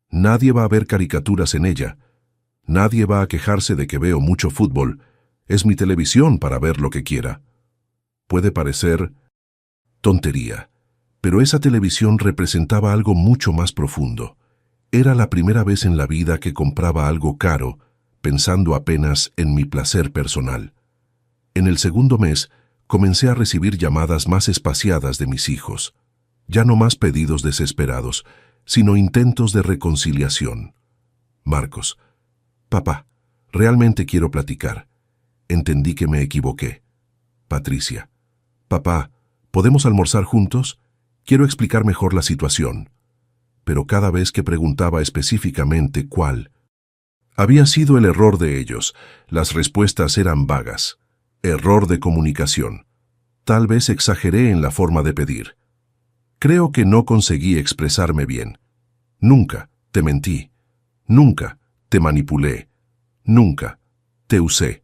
Speaker 1: «Nadie va a ver caricaturas en ella. Nadie va a quejarse de que veo mucho fútbol. Es mi televisión para ver lo que quiera». Puede parecer tontería, pero esa televisión representaba algo mucho más profundo. Era la primera vez en la vida que compraba algo caro, pensando apenas en mi placer personal. En el segundo mes, comencé a recibir llamadas más espaciadas de mis hijos. Ya no más pedidos desesperados, sino intentos de reconciliación. Marcos: «Papá, realmente quiero platicar. Entendí que me equivoqué». Patricia: «Papá, ¿podemos almorzar juntos? Quiero explicar mejor la situación». Pero cada vez que preguntaba específicamente cuál había sido el error de ellos, las respuestas eran vagas. Error de comunicación. Tal vez exageré en la forma de pedir. Creo que no conseguí expresarme bien. Nunca te mentí. Nunca te manipulé. Nunca te usé.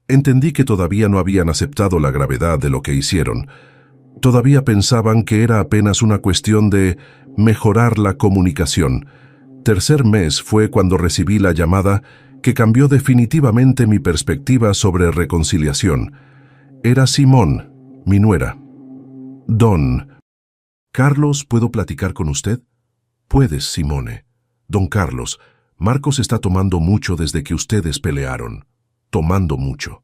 Speaker 1: Entendí que todavía no habían aceptado la gravedad de lo que hicieron. Todavía pensaban que era apenas una cuestión de mejorar la comunicación. Tercer mes fue cuando recibí la llamada que cambió definitivamente mi perspectiva sobre reconciliación. Era Simón, mi nuera. Don Carlos, ¿puedo platicar con usted? Puedes, Simone. Don Carlos, Marcos está tomando mucho desde que ustedes pelearon. Tomando mucho.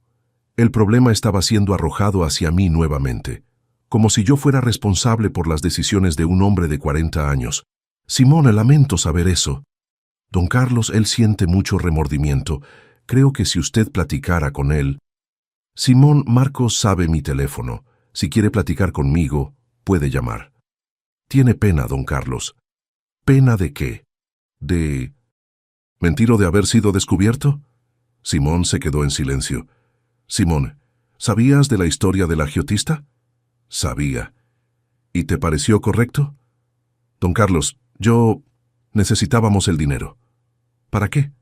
Speaker 1: El problema estaba siendo arrojado hacia mí nuevamente, como si yo fuera responsable por las decisiones de un hombre de 40 años. Simone, lamento saber eso. Don Carlos, él siente mucho remordimiento. Creo que si usted platicara con él... Simón, Marcos sabe mi teléfono. Si quiere platicar conmigo, puede llamar. Tiene pena, don Carlos. ¿Pena de qué? ¿De... mentiro de haber sido descubierto? Simón se quedó en silencio. Simón, ¿sabías de la historia del agiotista? Sabía. ¿Y te pareció correcto? Don Carlos, necesitábamos el dinero. ¿Para qué?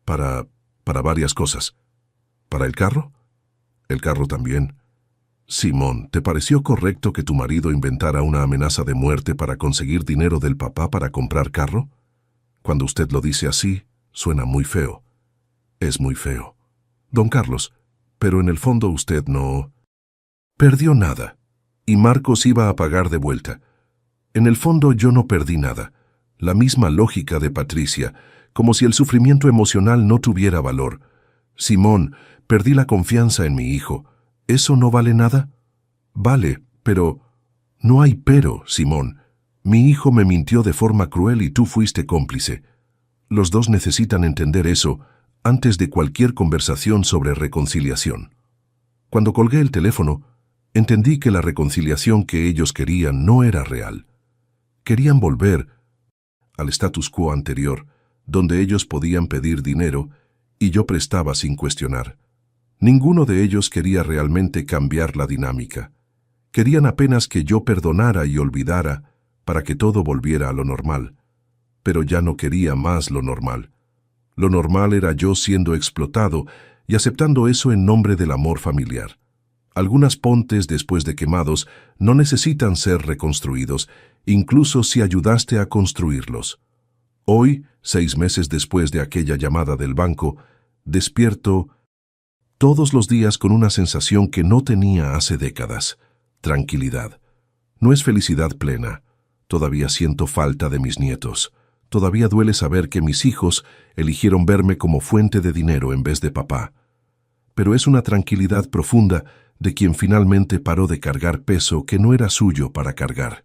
Speaker 1: Para varias cosas. ¿Para el carro? El carro también. Simón, ¿te pareció correcto que tu marido inventara una amenaza de muerte para conseguir dinero del papá para comprar carro? Cuando usted lo dice así, suena muy feo. Es muy feo. Don Carlos, pero en el fondo usted no... perdió nada. Y Marcos iba a pagar de vuelta. En el fondo yo no perdí nada. La misma lógica de Patricia, como si el sufrimiento emocional no tuviera valor. Simón, perdí la confianza en mi hijo. ¿Eso no vale nada? Vale, pero... No hay pero, Simón. Mi hijo me mintió de forma cruel y tú fuiste cómplice. Los dos necesitan entender eso antes de cualquier conversación sobre reconciliación. Cuando colgué el teléfono, entendí que la reconciliación que ellos querían no era real. Querían volver al status quo anterior, donde ellos podían pedir dinero y yo prestaba sin cuestionar. Ninguno de ellos quería realmente cambiar la dinámica. Querían apenas que yo perdonara y olvidara para que todo volviera a lo normal. Pero ya no quería más lo normal. Lo normal era yo siendo explotado y aceptando eso en nombre del amor familiar. Algunas pontes después de quemados no necesitan ser reconstruidos, incluso si ayudaste a construirlos. Hoy, 6 meses después de aquella llamada del banco, despierto todos los días con una sensación que no tenía hace décadas: tranquilidad. No es felicidad plena. Todavía siento falta de mis nietos. Todavía duele saber que mis hijos eligieron verme como fuente de dinero en vez de papá. Pero es una tranquilidad profunda de quien finalmente paró de cargar peso que no era suyo para cargar.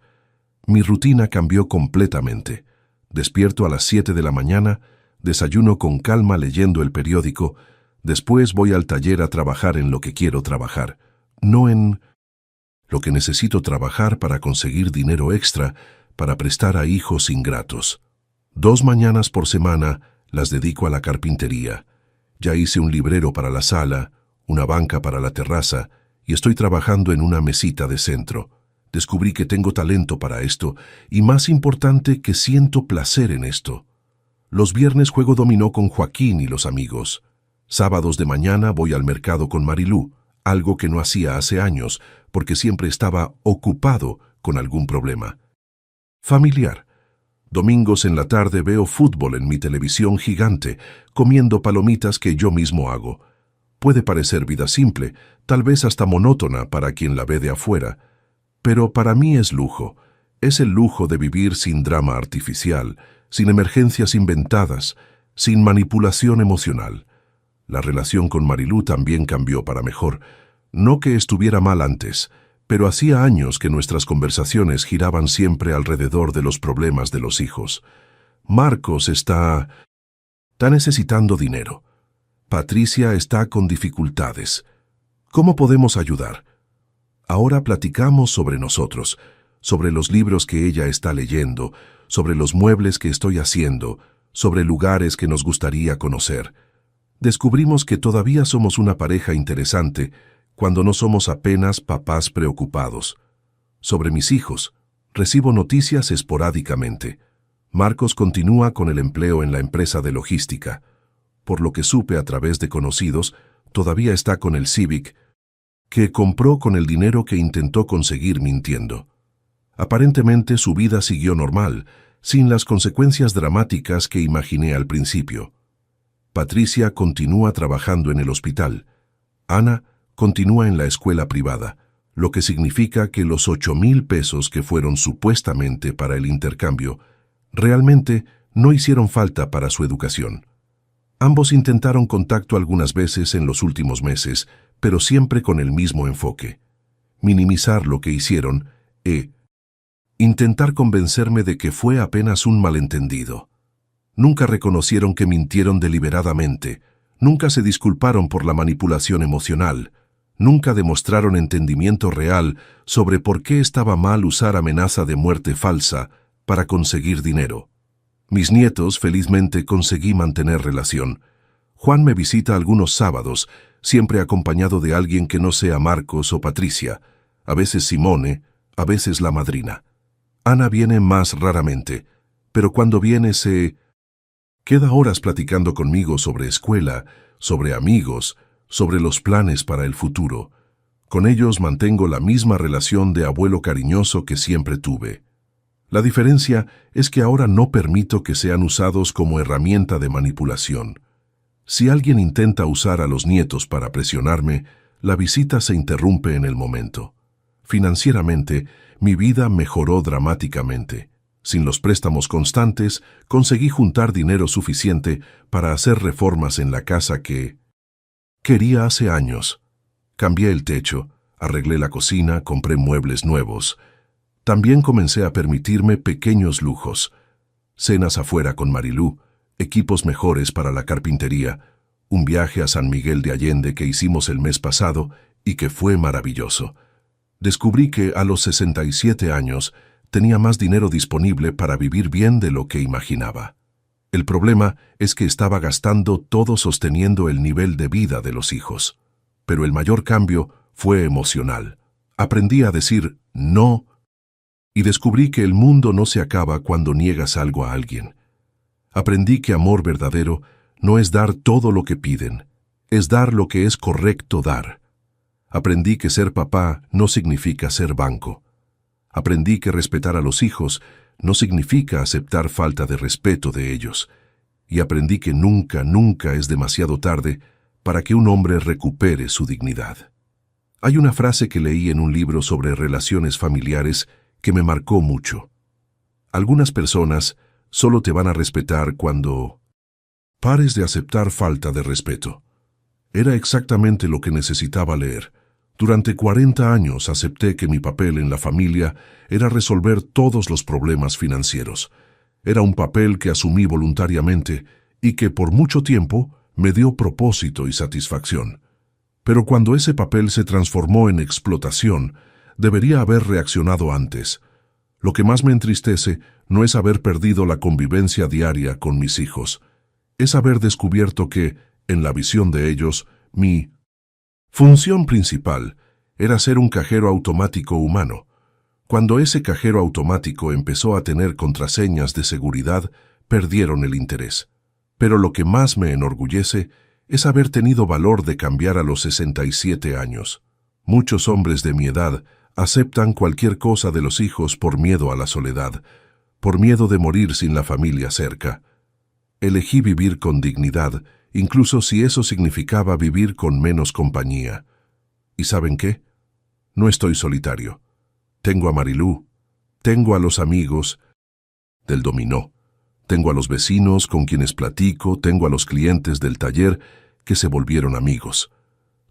Speaker 1: Mi rutina cambió completamente. Despierto a las 7 de la mañana, desayuno con calma leyendo el periódico, después voy al taller a trabajar en lo que quiero trabajar, no en lo que necesito trabajar para conseguir dinero extra para prestar a hijos ingratos. 2 mañanas por semana las dedico a la carpintería. Ya hice un librero para la sala, una banca para la terraza y estoy trabajando en una mesita de centro. Descubrí que tengo talento para esto y, más importante, que siento placer en esto. Los viernes juego dominó con Joaquín y los amigos. Sábados de mañana voy al mercado con Marilú, algo que no hacía hace años porque siempre estaba ocupado con algún problema. Familiar. Domingos en la tarde veo fútbol en mi televisión gigante, comiendo palomitas que yo mismo hago. Puede parecer vida simple, tal vez hasta monótona para quien la ve de afuera, pero para mí es lujo. Es el lujo de vivir sin drama artificial, sin emergencias inventadas, sin manipulación emocional. La relación con Marilú también cambió para mejor. No que estuviera mal antes, pero hacía años que nuestras conversaciones giraban siempre alrededor de los problemas de los hijos. Marcos está necesitando dinero. Patricia está con dificultades. ¿Cómo podemos ayudar? Ahora platicamos sobre nosotros, sobre los libros que ella está leyendo, sobre los muebles que estoy haciendo, sobre lugares que nos gustaría conocer. Descubrimos que todavía somos una pareja interesante cuando no somos apenas papás preocupados. Sobre mis hijos, recibo noticias esporádicamente. Marcos continúa con el empleo en la empresa de logística. Por lo que supe a través de conocidos, todavía está con el Civic, que compró con el dinero que intentó conseguir mintiendo. Aparentemente su vida siguió normal, sin las consecuencias dramáticas que imaginé al principio. Patricia continúa trabajando en el hospital. Ana continúa en la escuela privada, lo que significa que los 8,000 pesos que fueron supuestamente para el intercambio realmente no hicieron falta para su educación. Ambos intentaron contacto algunas veces en los últimos meses, pero siempre con el mismo enfoque: minimizar lo que hicieron e intentar convencerme de que fue apenas un malentendido. Nunca reconocieron que mintieron deliberadamente, nunca se disculparon por la manipulación emocional, nunca demostraron entendimiento real sobre por qué estaba mal usar amenaza de muerte falsa para conseguir dinero. Mis nietos, felizmente, conseguí mantener relación. Juan me visita algunos sábados, siempre acompañado de alguien que no sea Marcos o Patricia, a veces Simone, a veces la madrina. Ana viene más raramente, pero cuando viene se queda horas platicando conmigo sobre escuela, sobre amigos, sobre los planes para el futuro. Con ellos mantengo la misma relación de abuelo cariñoso que siempre tuve. La diferencia es que ahora no permito que sean usados como herramienta de manipulación. Si alguien intenta usar a los nietos para presionarme, la visita se interrumpe en el momento. Financieramente, mi vida mejoró dramáticamente. Sin los préstamos constantes, conseguí juntar dinero suficiente para hacer reformas en la casa que quería hace años. Cambié el techo, arreglé la cocina, compré muebles nuevos. También comencé a permitirme pequeños lujos: cenas afuera con Marilú, equipos mejores para la carpintería, un viaje a San Miguel de Allende que hicimos el mes pasado y que fue maravilloso. Descubrí que a los 67 años tenía más dinero disponible para vivir bien de lo que imaginaba. El problema es que estaba gastando todo sosteniendo el nivel de vida de los hijos. Pero el mayor cambio fue emocional. Aprendí a decir no y descubrí que el mundo no se acaba cuando niegas algo a alguien. Aprendí que amor verdadero no es dar todo lo que piden, es dar lo que es correcto dar. Aprendí que ser papá no significa ser banco. Aprendí que respetar a los hijos no significa aceptar falta de respeto de ellos. Y aprendí que nunca, nunca es demasiado tarde para que un hombre recupere su dignidad. Hay una frase que leí en un libro sobre relaciones familiares que me marcó mucho. Algunas personas solo te van a respetar cuando pares de aceptar falta de respeto. Era exactamente lo que necesitaba leer. Durante 40 años acepté que mi papel en la familia era resolver todos los problemas financieros. Era un papel que asumí voluntariamente y que por mucho tiempo me dio propósito y satisfacción. Pero cuando ese papel se transformó en explotación, debería haber reaccionado antes. Lo que más me entristece no es haber perdido la convivencia diaria con mis hijos. Es haber descubierto que, en la visión de ellos, mi función principal era ser un cajero automático humano. Cuando ese cajero automático empezó a tener contraseñas de seguridad, perdieron el interés. Pero lo que más me enorgullece es haber tenido valor de cambiar a los 67 años. Muchos hombres de mi edad aceptan cualquier cosa de los hijos por miedo a la soledad, por miedo de morir sin la familia cerca. Elegí vivir con dignidad, incluso si eso significaba vivir con menos compañía. ¿Y saben qué? No estoy solitario. Tengo a Marilú, tengo a los amigos del dominó, tengo a los vecinos con quienes platico, tengo a los clientes del taller que se volvieron amigos.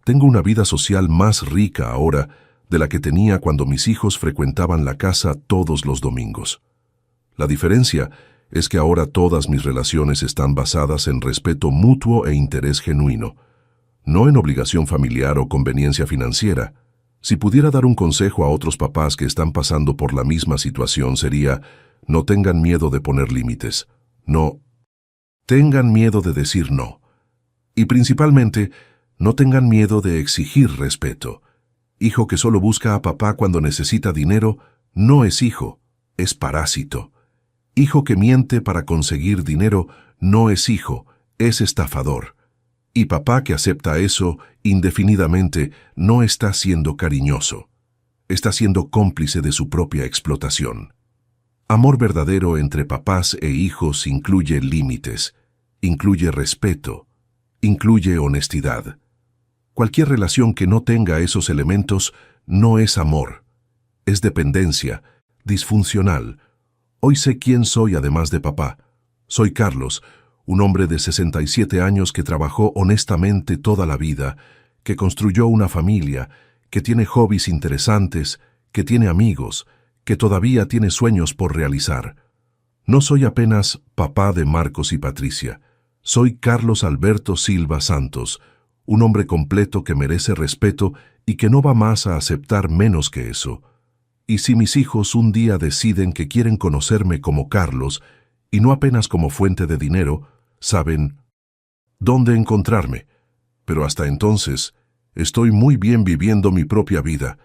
Speaker 1: Tengo una vida social más rica ahora de la que tenía cuando mis hijos frecuentaban la casa todos los domingos. La diferencia es que ahora todas mis relaciones están basadas en respeto mutuo e interés genuino, no en obligación familiar o conveniencia financiera. Si pudiera dar un consejo a otros papás que están pasando por la misma situación sería: no tengan miedo de poner límites, no tengan miedo de decir no. Y principalmente, no tengan miedo de exigir respeto. Hijo que solo busca a papá cuando necesita dinero no es hijo, es parásito. Hijo que miente para conseguir dinero no es hijo, es estafador. Y papá que acepta eso indefinidamente no está siendo cariñoso. Está siendo cómplice de su propia explotación. Amor verdadero entre papás e hijos incluye límites, incluye respeto, incluye honestidad. Cualquier relación que no tenga esos elementos no es amor, es dependencia, disfuncional. Hoy sé quién soy además de papá. Soy Carlos, un hombre de 67 años que trabajó honestamente toda la vida, que construyó una familia, que tiene hobbies interesantes, que tiene amigos, que todavía tiene sueños por realizar. No soy apenas papá de Marcos y Patricia. Soy Carlos Alberto Silva Santos, un hombre completo que merece respeto y que no va más a aceptar menos que eso. Y si mis hijos un día deciden que quieren conocerme como Carlos, y no apenas como fuente de dinero, saben dónde encontrarme. Pero hasta entonces, estoy muy bien viviendo mi propia vida,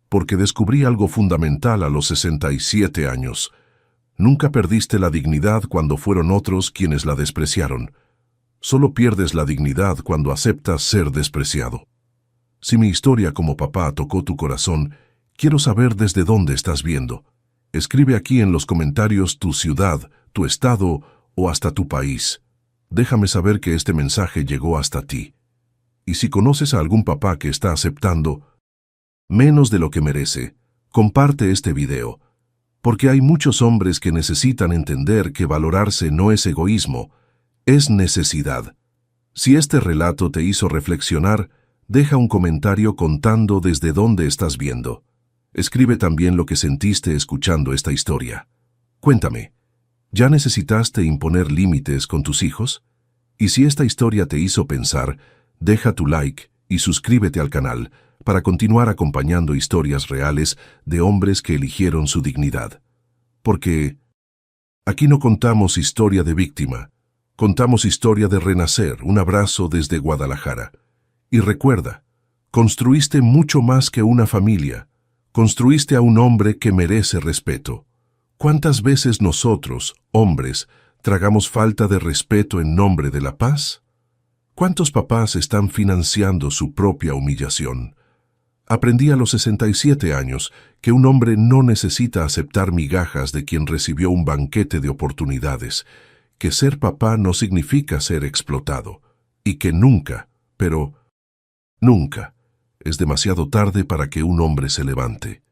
Speaker 1: porque descubrí algo fundamental a los 67 años. Nunca perdiste la dignidad cuando fueron otros quienes la despreciaron. Solo pierdes la dignidad cuando aceptas ser despreciado. Si mi historia como papá tocó tu corazón, quiero saber desde dónde estás viendo. Escribe aquí en los comentarios tu ciudad, tu estado o hasta tu país. Déjame saber que este mensaje llegó hasta ti. Y si conoces a algún papá que está aceptando menos de lo que merece, comparte este video, porque hay muchos hombres que necesitan entender que valorarse no es egoísmo, es necesidad. Si este relato te hizo reflexionar, deja un comentario contando desde dónde estás viendo. Escribe también lo que sentiste escuchando esta historia. Cuéntame, ¿ya necesitaste imponer límites con tus hijos? Y si esta historia te hizo pensar, deja tu like y suscríbete al canal para continuar acompañando historias reales de hombres que eligieron su dignidad. Porque aquí no contamos historia de víctima, contamos historia de renacer. Un abrazo desde Guadalajara. Y recuerda, construiste mucho más que una familia, construiste a un hombre que merece respeto. ¿Cuántas veces nosotros, hombres, tragamos falta de respeto en nombre de la paz? ¿Cuántos papás están financiando su propia humillación? Aprendí a los 67 años que un hombre no necesita aceptar migajas de quien recibió un banquete de oportunidades, que ser papá no significa ser explotado, y que nunca, pero nunca, es demasiado tarde para que un hombre se levante.